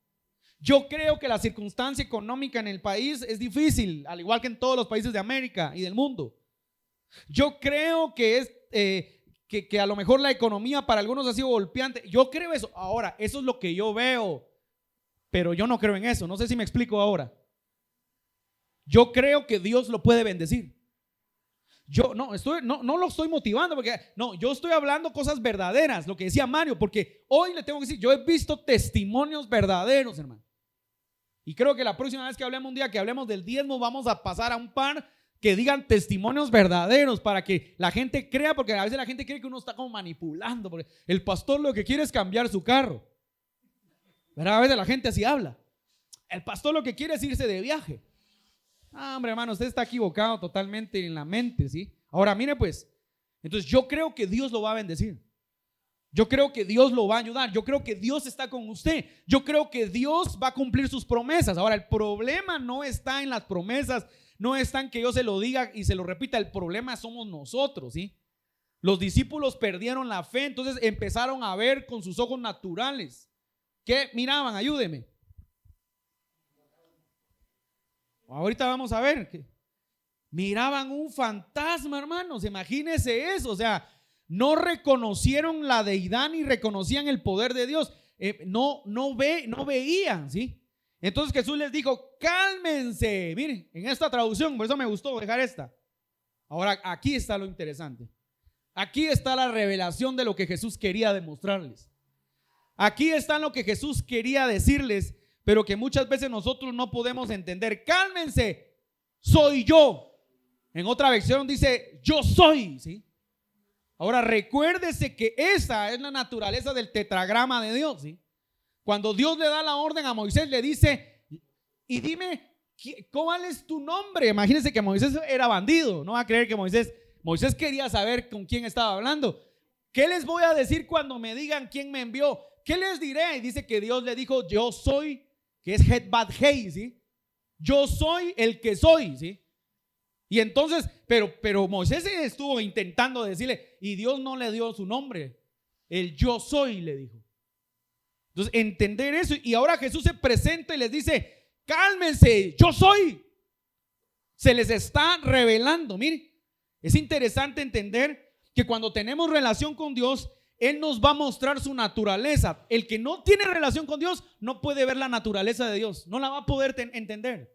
[SPEAKER 1] Yo creo que la circunstancia económica en el país es difícil, al igual que en todos los países de América y del mundo. Yo creo que es que a lo mejor la economía para algunos ha sido golpeante. Yo creo eso. Ahora, eso es lo que yo veo, pero yo no creo en eso. No sé si me explico ahora. Yo creo que Dios lo puede bendecir. Yo no lo estoy motivando, porque no, yo estoy hablando cosas verdaderas, lo que decía Mario, porque hoy le tengo que decir, yo he visto testimonios verdaderos, hermano. Y creo que la próxima vez que hablemos, un día que hablemos del diezmo, vamos a pasar a un par que digan testimonios verdaderos para que la gente crea, porque a veces la gente cree que uno está como manipulando, porque el pastor lo que quiere es cambiar su carro. Pero a veces la gente así habla. El pastor lo que quiere es irse de viaje. Ah, hombre, hermano, usted está equivocado totalmente en la mente, ¿sí? Ahora, mire pues, entonces yo creo que Dios lo va a bendecir. Yo creo que Dios lo va a ayudar. Yo creo que Dios está con usted. Yo creo que Dios va a cumplir sus promesas. Ahora, el problema no está en las promesas, no está en que yo se lo diga y se lo repita. El problema somos nosotros, ¿sí? Los discípulos perdieron la fe, entonces empezaron a ver con sus ojos naturales. ¿Qué miraban? Ayúdeme. Ahorita vamos a ver que miraban un fantasma, hermanos. Imagínense eso. O sea, no reconocieron la deidad ni reconocían el poder de Dios. No veían, ¿sí? Entonces Jesús les dijo, cálmense. Miren, en esta traducción, por eso me gustó dejar esta. Ahora, aquí está lo interesante. Aquí está la revelación de lo que Jesús quería demostrarles. Aquí está lo que Jesús quería decirles, pero que muchas veces nosotros no podemos entender. Cálmense. soy yo. En otra versión dice, yo soy, ¿sí? Ahora recuérdese que esa es la naturaleza del tetragrama de Dios, ¿sí? Cuando Dios le da la orden a Moisés, le dice, y dime, ¿cuál es tu nombre? Imagínense que Moisés era bandido, no va a creer que Moisés quería saber con quién estaba hablando. ¿Qué les voy a decir cuando me digan quién me envió? ¿Qué les diré? Y dice que Dios le dijo, yo soy, que es Het Bat Hei, ¿sí? Yo soy el que soy, ¿sí? Y entonces, pero Moisés estuvo intentando decirle, y Dios no le dio su nombre, el yo soy le dijo. Entonces, entender eso, y ahora Jesús se presenta y les dice, cálmense, yo soy. Se les está revelando. Mire, es interesante entender que cuando tenemos relación con Dios, Él nos va a mostrar su naturaleza. El que no tiene relación con Dios no puede ver la naturaleza de Dios, no la va a poder entender.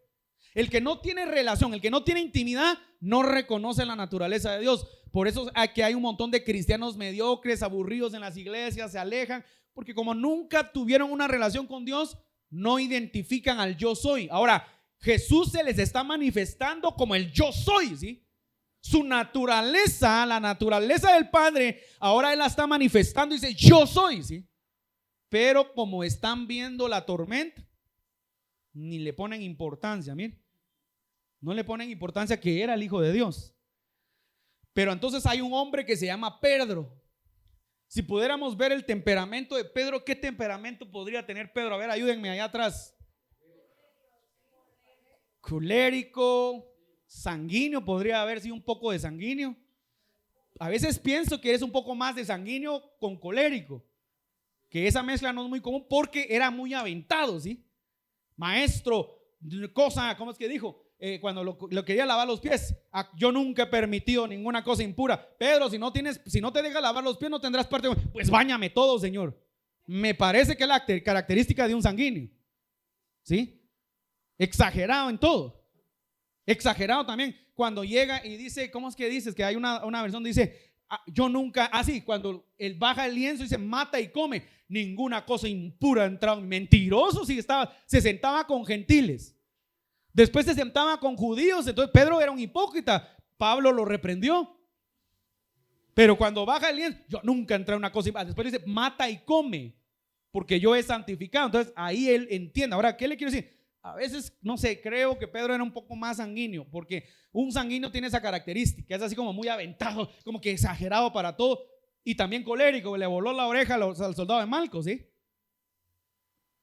[SPEAKER 1] El que no tiene relación, el que no tiene intimidad, no reconoce la naturaleza de Dios. Por eso hay un montón de cristianos mediocres, aburridos en las iglesias, se alejan, porque como nunca tuvieron una relación con Dios, no identifican al yo soy. Ahora, Jesús se les está manifestando como el yo soy, ¿sí? Su naturaleza, la naturaleza del Padre, ahora Él la está manifestando y dice, yo soy, ¿sí? Pero como están viendo la tormenta, ni le ponen importancia, miren. No le ponen importancia que era el Hijo de Dios. Pero entonces hay un hombre que se llama Pedro. Si pudiéramos ver el temperamento de Pedro, ¿qué temperamento podría tener Pedro? A ver, ayúdenme allá atrás. Colérico, sanguíneo, podría haber sido un poco de sanguíneo. A veces pienso que es un poco más de sanguíneo con colérico, que esa mezcla no es muy común porque era muy aventado, ¿sí? Maestro, cosa, ¿cómo es que dijo? Cuando lo quería lavar los pies, yo nunca he permitido ninguna cosa impura. Pedro, si no te dejas lavar los pies, no tendrás parte. Pues báñame todo, Señor. Me parece que es la característica de un sanguíneo, ¿sí? Exagerado en todo. Exagerado también cuando llega y dice, ¿cómo es que dices? Que hay una versión dice, yo nunca, así, cuando él baja el lienzo y dice, mata y come, ninguna cosa impura entraba. Mentiroso, si se sentaba con gentiles. Después se sentaba con judíos, entonces Pedro era un hipócrita. Pablo lo reprendió. Pero cuando baja el lienzo, yo nunca entré en una cosa. Después dice, mata y come, porque yo he santificado. Entonces ahí él entiende. Ahora, ¿qué le quiero decir? A veces, no sé, creo que Pedro era un poco más sanguíneo, porque un sanguíneo tiene esa característica, es así como muy aventado, como que exagerado para todo, y también colérico, le voló la oreja al soldado de Malco, ¿sí?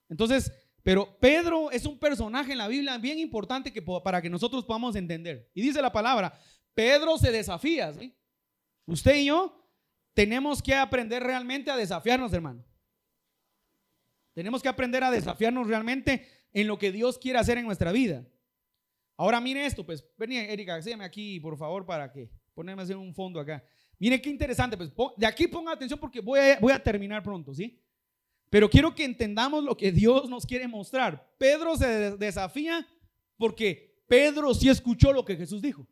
[SPEAKER 1] Entonces, pero Pedro es un personaje en la Biblia bien importante para que nosotros podamos entender. Y dice la palabra, Pedro se desafía, ¿sí? Usted y yo tenemos que aprender realmente a desafiarnos, hermano. Tenemos que aprender a desafiarnos realmente en lo que Dios quiere hacer en nuestra vida. Ahora mire esto, pues, vení, Erika, sígueme aquí, por favor, para que ponerme a hacer un fondo acá. Mire qué interesante, pues, de aquí ponga atención porque voy a terminar pronto, ¿sí? Pero quiero que entendamos lo que Dios nos quiere mostrar. Pedro se desafía porque Pedro sí escuchó lo que Jesús dijo.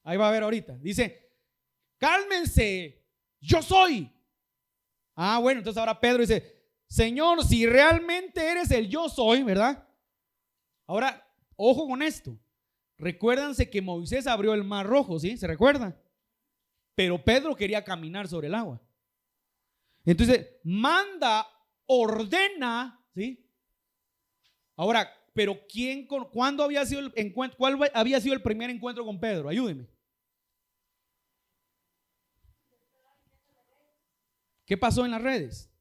[SPEAKER 1] Ahí va a ver ahorita. Dice, cálmense, yo soy. Bueno, entonces ahora Pedro dice, Señor, si realmente eres el yo soy, ¿verdad? Ahora, ojo con esto. Recuérdense que Moisés abrió el mar rojo, ¿sí? ¿Se recuerdan? Pero Pedro quería caminar sobre el agua. Entonces, manda, ordena, ¿sí? Ahora, pero ¿cuándo había sido el encuentro? ¿Cuál había sido el primer encuentro con Pedro? Ayúdeme. ¿Qué pasó en las redes?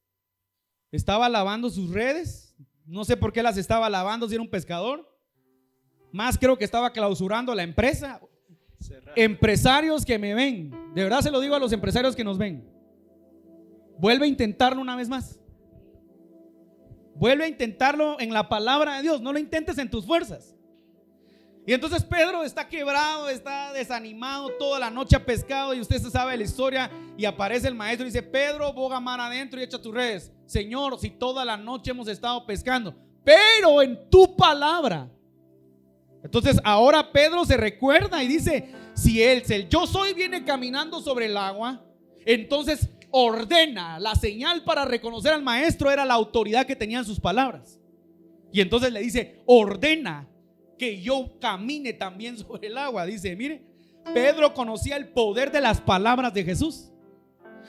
[SPEAKER 1] Estaba lavando sus redes. No sé por qué las estaba lavando, si era un pescador. Más creo que estaba clausurando la empresa. Empresarios que me ven, de verdad se lo digo a los empresarios que nos ven, vuelve a intentarlo una vez más. Vuelve a intentarlo en la palabra de Dios. No lo intentes en tus fuerzas. Y entonces Pedro está quebrado, está desanimado, toda la noche ha pescado, y usted se sabe la historia, y aparece el maestro y dice, Pedro, boga mar adentro y echa tus redes. Señor, si toda la noche hemos estado pescando, pero en tu palabra. Entonces ahora Pedro se recuerda y dice, si el yo soy viene caminando sobre el agua, entonces ordena. La señal para reconocer al maestro era la autoridad que tenían sus palabras. Y entonces le dice, ordena que yo camine también sobre el agua. Dice, mire, Pedro conocía el poder de las palabras de Jesús.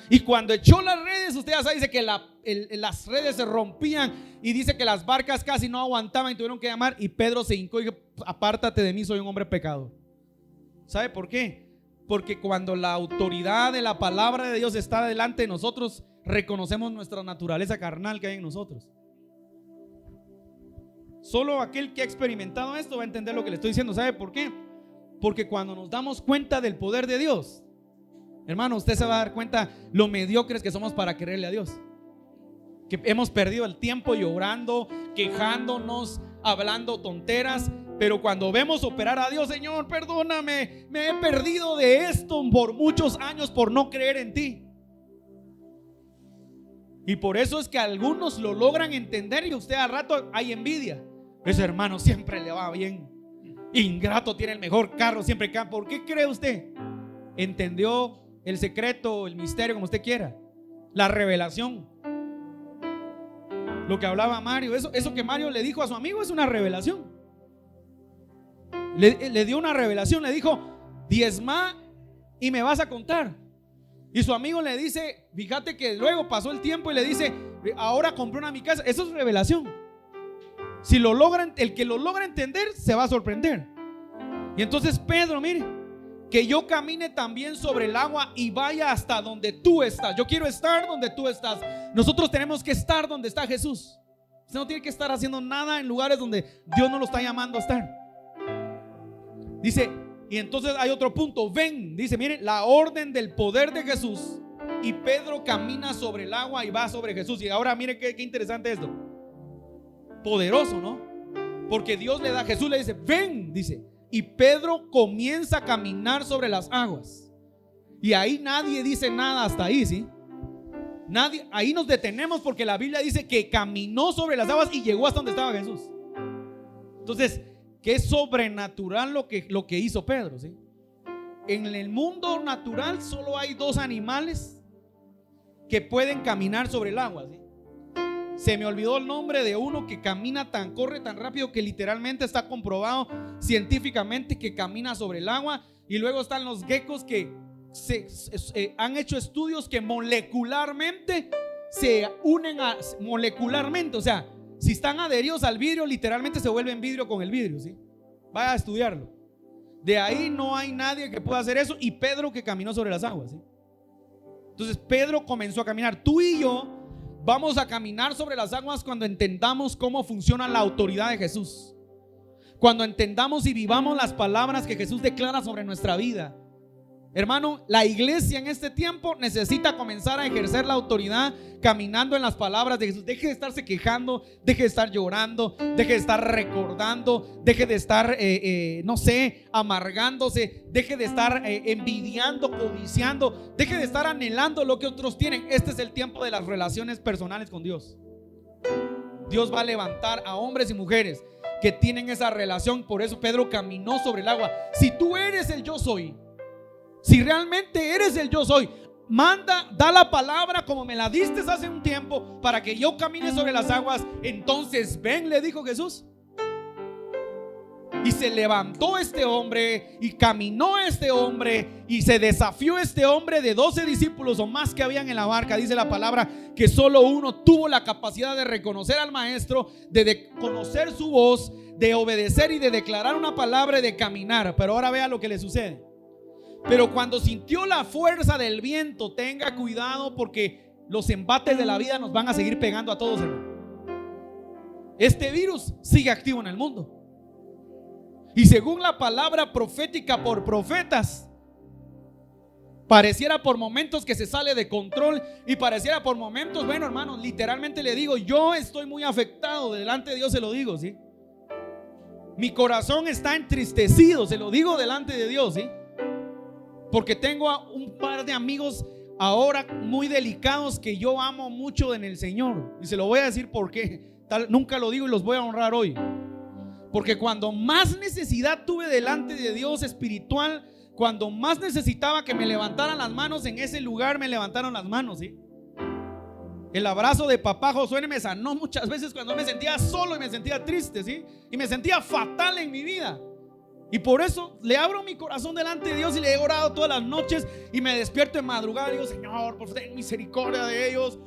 [SPEAKER 1] Y cuando echó las redes, usted ya sabe, dice que las redes se rompían y dice que las barcas casi no aguantaban y tuvieron que llamar. Y Pedro se hincó y dijo, apártate de mí, soy un hombre pecador. ¿Sabe por qué? Porque cuando la autoridad de la palabra de Dios está delante de nosotros, reconocemos nuestra naturaleza carnal que hay en nosotros. Solo aquel que ha experimentado esto va a entender lo que le estoy diciendo. ¿Sabe por qué? Porque cuando nos damos cuenta del poder de Dios, hermano, usted se va a dar cuenta lo mediocres que somos para creerle a Dios. Que hemos perdido el tiempo llorando, quejándonos, hablando tonteras. Pero cuando vemos operar a Dios, Señor, perdóname, me he perdido de esto por muchos años por no creer en ti. Y por eso es que algunos lo logran entender y usted al rato hay envidia. Ese hermano siempre le va bien, ingrato, tiene el mejor carro, siempre cae. ¿Por qué cree usted? Entendió el secreto, el misterio, como usted quiera, la revelación. Lo que hablaba Mario, eso que Mario le dijo a su amigo es una revelación. Le dio una revelación, le dijo, diezma y me vas a contar. Y su amigo le dice, fíjate que luego pasó el tiempo y le dice, ahora compré una mi casa. Eso es revelación. Si lo logran, el que lo logra entender se va a sorprender. Y entonces Pedro, mire, que yo camine también sobre el agua y vaya hasta donde tú estás. Yo quiero estar donde tú estás. Nosotros tenemos que estar donde está Jesús. Usted no tiene que estar haciendo nada en lugares donde Dios no lo está llamando a estar. Dice, y entonces hay otro punto. Ven, dice, mire, la orden del poder de Jesús. Y Pedro camina sobre el agua y va sobre Jesús. Y ahora mire qué interesante esto. Poderoso, ¿no? Porque Dios le da, Jesús le dice, ven, dice. Y Pedro comienza a caminar sobre las aguas. Y ahí nadie dice nada hasta ahí, ¿sí? Nadie, ahí nos detenemos porque la Biblia dice que caminó sobre las aguas y llegó hasta donde estaba Jesús. Entonces, que es sobrenatural lo que hizo Pedro, ¿sí? En el mundo natural solo hay dos animales que pueden caminar sobre el agua, ¿sí? Se me olvidó el nombre de uno que corre tan rápido que literalmente está comprobado científicamente que camina sobre el agua. Y luego están los geckos que han hecho estudios que molecularmente se unen molecularmente, o sea, si están adheridos al vidrio, literalmente se vuelven vidrio con el vidrio, ¿sí? Vaya a estudiarlo. De ahí no hay nadie que pueda hacer eso. Y Pedro que caminó sobre las aguas, ¿sí? Entonces Pedro comenzó a caminar. Tú y yo vamos a caminar sobre las aguas cuando entendamos cómo funciona la autoridad de Jesús. Cuando entendamos y vivamos las palabras que Jesús declara sobre nuestra vida. Hermano, la iglesia en este tiempo necesita comenzar a ejercer la autoridad caminando en las palabras de Jesús. Deje de estarse quejando, deje de estar llorando, deje de estar recordando, deje de estar, no sé, amargándose, deje de estar envidiando, codiciando, deje de estar anhelando lo que otros tienen. Este es el tiempo de las relaciones personales con Dios. Dios va a levantar a hombres y mujeres que tienen esa relación. Por eso Pedro caminó sobre el agua. Si tú eres el yo soy, si realmente eres el yo soy, da la palabra como me la diste hace un tiempo para que yo camine sobre las aguas. Entonces ven, le dijo Jesús. Y se levantó este hombre y caminó este hombre y se desafió este hombre de 12 discípulos o más que habían en la barca. Dice la palabra que solo uno tuvo la capacidad de reconocer al maestro, de conocer su voz, de obedecer y de declarar una palabra y de caminar. Pero ahora vea lo que le sucede. Pero cuando sintió la fuerza del viento, tenga cuidado porque los embates de la vida nos van a seguir pegando a todos, hermano. Este virus sigue activo en el mundo. Y según la palabra profética por profetas, pareciera por momentos que se sale de control y pareciera por momentos, bueno, hermano, literalmente le digo, yo estoy muy afectado, delante de Dios se lo digo, ¿sí? Mi corazón está entristecido, se lo digo delante de Dios, ¿sí? Porque tengo a un par de amigos ahora muy delicados que yo amo mucho en el Señor. Y se lo voy a decir porque nunca lo digo y los voy a honrar hoy. Porque cuando más necesidad tuve delante de Dios espiritual, cuando más necesitaba que me levantaran las manos, en ese lugar me levantaron las manos, ¿sí? El abrazo de papá Josué me sanó muchas veces cuando me sentía solo y me sentía triste, ¿sí? Y me sentía fatal en mi vida. Y por eso le abro mi corazón delante de Dios y le he orado todas las noches y me despierto en madrugada y digo: Señor, por favor, ten misericordia de ellos.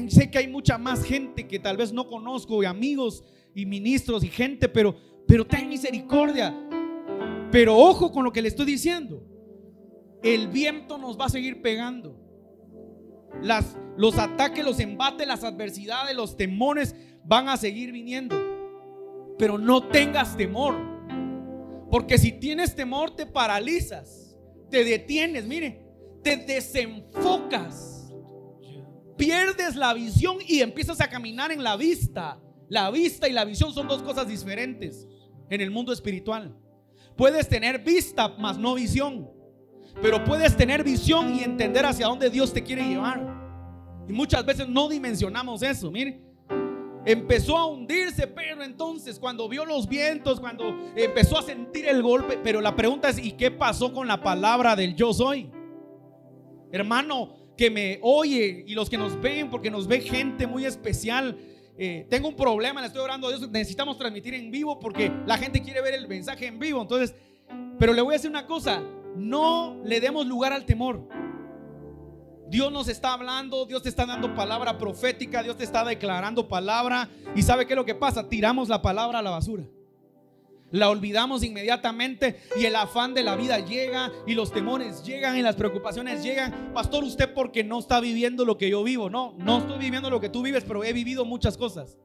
[SPEAKER 1] Sé que hay mucha más gente que tal vez no conozco, y amigos y ministros y gente, pero ten misericordia. Pero ojo con lo que le estoy diciendo. El viento nos va a seguir pegando. Los ataques, los embates, las adversidades, los temores van a seguir viniendo. Pero no tengas temor, porque si tienes temor te paralizas, te detienes, mire, te desenfocas, pierdes la visión y empiezas a caminar en la vista. La vista y la visión son dos cosas diferentes en el mundo espiritual. Puedes tener vista mas no visión, pero puedes tener visión y entender hacia dónde Dios te quiere llevar. Y muchas veces no dimensionamos eso. Mire, empezó a hundirse Pedro entonces cuando vio los vientos, cuando empezó a sentir el golpe. Pero la pregunta es: ¿y qué pasó con la palabra del yo soy? Hermano que me oye y los que nos ven, porque nos ve gente muy especial. Tengo un problema, le estoy orando a Dios. Necesitamos transmitir en vivo porque la gente quiere ver el mensaje en vivo. Entonces, pero le voy a decir una cosa: no le demos lugar al temor. Dios nos está hablando, Dios te está dando palabra profética, Dios te está declarando palabra. ¿Y sabe qué es lo que pasa? Tiramos la palabra a la basura, la olvidamos inmediatamente y el afán de la vida llega y los temores llegan y las preocupaciones llegan. Pastor, usted porque no está viviendo lo que yo vivo. No estoy viviendo lo que tú vives, pero he vivido muchas cosas.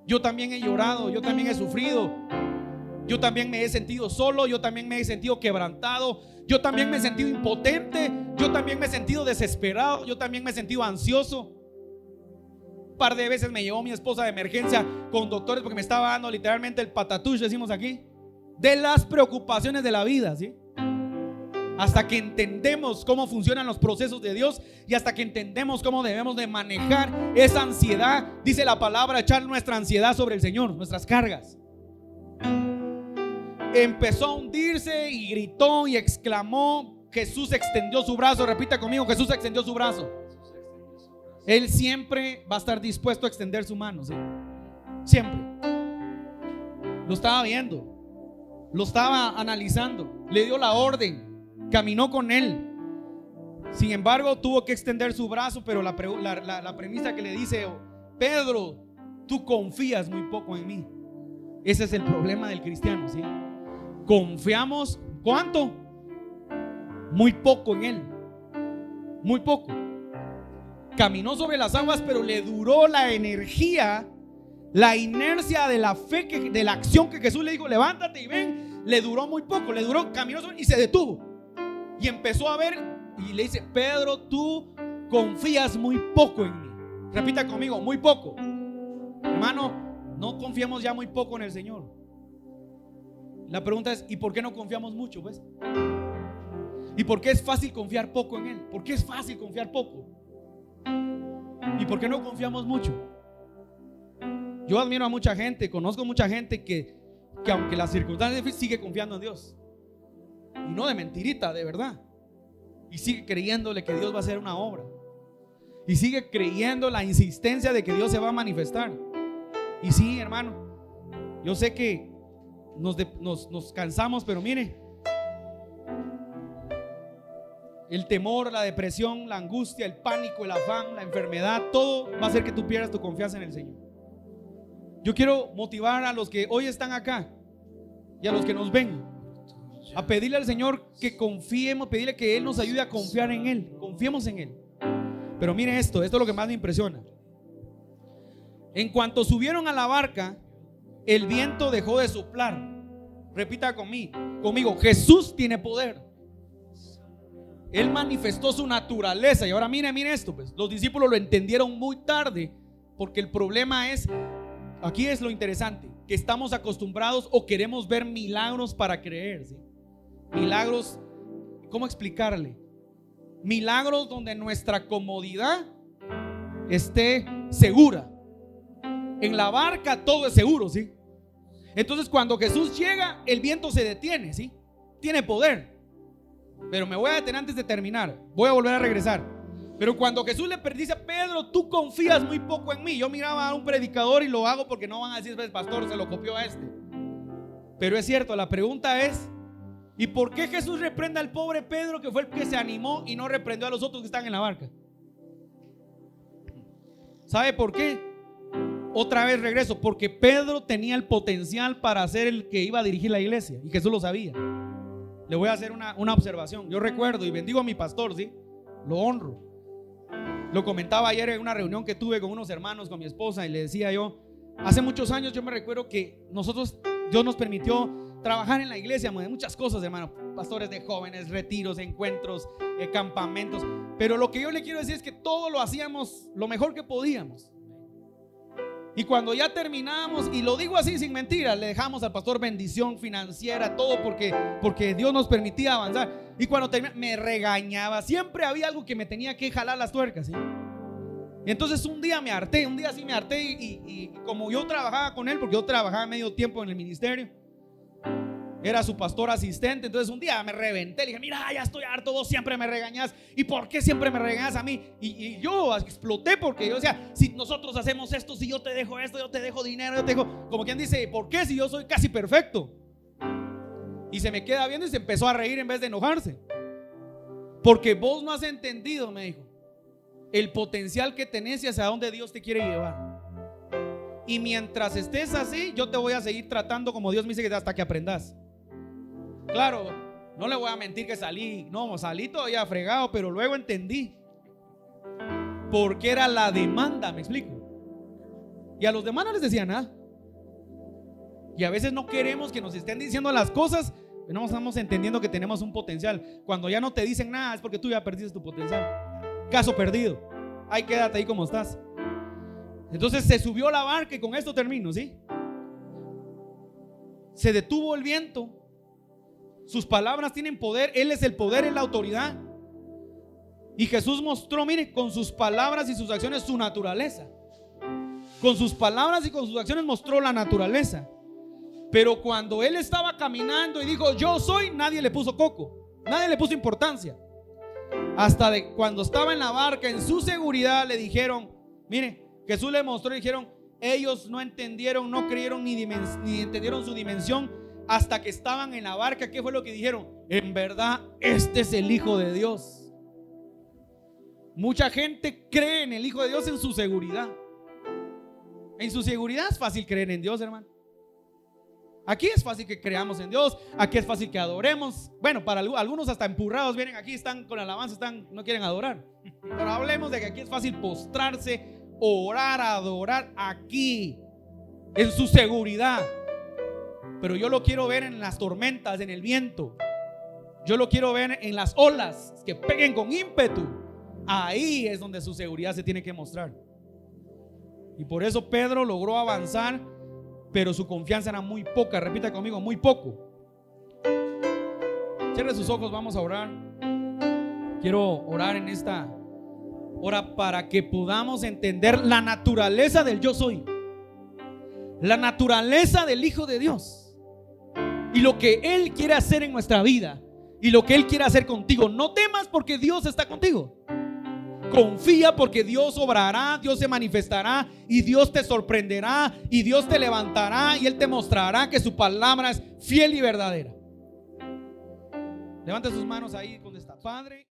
[SPEAKER 1] Yo también he llorado, yo también he sufrido, yo también me he sentido solo, yo también me he sentido quebrantado, yo también me he sentido impotente, yo también me he sentido desesperado, yo también me he sentido ansioso. Un par de veces me llevó mi esposa de emergencia con doctores porque me estaba dando literalmente el patatús, decimos aquí, de las preocupaciones de la vida, ¿sí? Hasta que entendemos cómo funcionan los procesos de Dios y hasta que entendemos cómo debemos de manejar esa ansiedad, dice la palabra, echar nuestra ansiedad sobre el Señor, nuestras cargas. Empezó a hundirse y gritó y exclamó. Jesús extendió su brazo. Repita conmigo: Jesús extendió su brazo. Él siempre va a estar dispuesto a extender su mano, ¿sí? Siempre. Lo estaba viendo, lo estaba analizando, le dio la orden, caminó con él. Sin embargo, tuvo que extender su brazo. Pero la premisa que le dice: Pedro, tú confías muy poco en mí. Ese es el problema del cristiano, ¿sí? Confiamos, ¿cuánto? Muy poco en él. Muy poco. Caminó sobre las aguas, pero le duró la energía, la inercia de la fe, de la acción que Jesús le dijo: levántate y ven. Le duró muy poco, le duró, caminó sobre, y se detuvo. Y empezó a ver y le dice: Pedro, tú confías muy poco en mí. Repita conmigo: muy poco. Hermano, no confiamos ya muy poco en el Señor. La pregunta es: ¿y por qué no confiamos mucho, pues? ¿Y por qué es fácil confiar poco en Él? ¿Por qué es fácil confiar poco? ¿Y por qué no confiamos mucho? Yo admiro a mucha gente, conozco mucha gente que aunque las circunstancias difíciles, sigue confiando en Dios. Y no de mentirita, de verdad. Y sigue creyéndole que Dios va a hacer una obra. Y sigue creyendo la insistencia de que Dios se va a manifestar. Y sí, hermano, yo sé que nos cansamos, pero mire, el temor, la depresión, la angustia, el pánico, el afán, la enfermedad, todo va a hacer que tú pierdas tu confianza en el Señor. Yo quiero motivar a los que hoy están acá y a los que nos ven a pedirle al Señor que confiemos, pedirle que Él nos ayude a confiar en Él. Confiemos en Él. Pero mire esto es lo que más me impresiona. En cuanto subieron a la barca, el viento dejó de soplar. Repita conmigo: Jesús tiene poder. Él manifestó su naturaleza. Y ahora mire esto, pues. Los discípulos lo entendieron muy tarde, porque el problema es, aquí es lo interesante, que estamos acostumbrados o queremos ver milagros para creer, ¿sí? Milagros, ¿cómo explicarle? Milagros donde nuestra comodidad esté segura. En la barca todo es seguro, ¿sí? Entonces cuando Jesús llega, el viento se detiene, ¿sí? Tiene poder. Pero me voy a detener antes de terminar. Voy a volver a regresar. Pero cuando Jesús le dice: Pedro, tú confías muy poco en mí. Yo miraba a un predicador y lo hago porque no van a decir: el pastor se lo copió a este. Pero es cierto, la pregunta es: ¿y por qué Jesús reprende al pobre Pedro, que fue el que se animó, y no reprendió a los otros que están en la barca? ¿Sabe por qué? Otra vez regreso: porque Pedro tenía el potencial para ser el que iba a dirigir la iglesia, y Jesús lo sabía. Le voy a hacer una observación. Yo recuerdo y bendigo a mi pastor, ¿sí? Lo honro. Lo comentaba ayer en una reunión que tuve con unos hermanos, con mi esposa, y le decía yo: hace muchos años yo me recuerdo que Dios nos permitió trabajar en la iglesia de muchas cosas, hermano. Pastores de jóvenes, retiros, encuentros, campamentos. Pero lo que yo le quiero decir es que todo lo hacíamos lo mejor que podíamos. Y cuando ya terminamos, y lo digo así sin mentira, le dejamos al pastor bendición financiera, todo porque Dios nos permitía avanzar. Y cuando terminaba, me regañaba. Siempre había algo que me tenía que jalar las tuercas, ¿sí? Y entonces un día sí me harté, y como yo trabajaba con él, porque yo trabajaba medio tiempo en el ministerio, era su pastor asistente. Entonces un día me reventé, le dije: mira, ya estoy harto, vos siempre me regañas. ¿Y por qué siempre me regañas a mí? Y yo exploté, porque yo decía: si nosotros hacemos esto, si yo te dejo esto, yo te dejo dinero, yo te dejo, como quien dice, ¿por qué si yo soy casi perfecto? Y se me queda viendo y se empezó a reír en vez de enojarse. Porque vos no has entendido, me dijo, el potencial que tenés y hacia dónde Dios te quiere llevar. Y mientras estés así, yo te voy a seguir tratando como Dios me dice, que hasta que aprendas. Claro, no le voy a mentir que salí todavía fregado, pero luego entendí porque era la demanda, me explico. Y a los demás no les decía nada. Y a veces no queremos que nos estén diciendo las cosas, pero no estamos entendiendo que tenemos un potencial. Cuando ya no te dicen nada, es porque tú ya perdiste tu potencial. Caso perdido. Ahí quédate ahí como estás. Entonces se subió la barca, y con esto termino, ¿sí? Se detuvo el viento. Sus palabras tienen poder. Él es el poder, es la autoridad. Y Jesús mostró, mire, con sus palabras y sus acciones su naturaleza. Con sus palabras y con sus acciones mostró la naturaleza. Pero cuando él estaba caminando y dijo: yo soy, nadie le puso coco, nadie le puso importancia. Hasta cuando estaba en la barca, en su seguridad, le dijeron, mire, Jesús le mostró y dijeron: ellos no entendieron, no creyeron ni entendieron su dimensión hasta que estaban en la barca. ¿Qué fue lo que dijeron? En verdad, este es el Hijo de Dios. Mucha gente cree en el Hijo de Dios en su seguridad. En su seguridad es fácil creer en Dios, hermano. Aquí es fácil que creamos en Dios. Aquí es fácil que adoremos. Bueno, para algunos hasta empurrados vienen aquí, están con alabanza, no quieren adorar. Pero hablemos de que aquí es fácil postrarse, orar, adorar aquí, en su seguridad. Pero yo lo quiero ver en las tormentas, en el viento. Yo lo quiero ver en las olas que peguen con ímpetu. Ahí es donde su seguridad se tiene que mostrar. Y por eso Pedro logró avanzar, pero su confianza era muy poca. Repita conmigo: muy poco. Cierre sus ojos, vamos a orar. Quiero orar en esta hora para que podamos entender la naturaleza del yo soy, la naturaleza del Hijo de Dios, y lo que Él quiere hacer en nuestra vida, y lo que Él quiere hacer contigo. No temas, porque Dios está contigo. Confía, porque Dios obrará, Dios se manifestará, y Dios te sorprenderá, y Dios te levantará, y Él te mostrará que su palabra es fiel y verdadera. Levanta sus manos ahí donde está. Padre.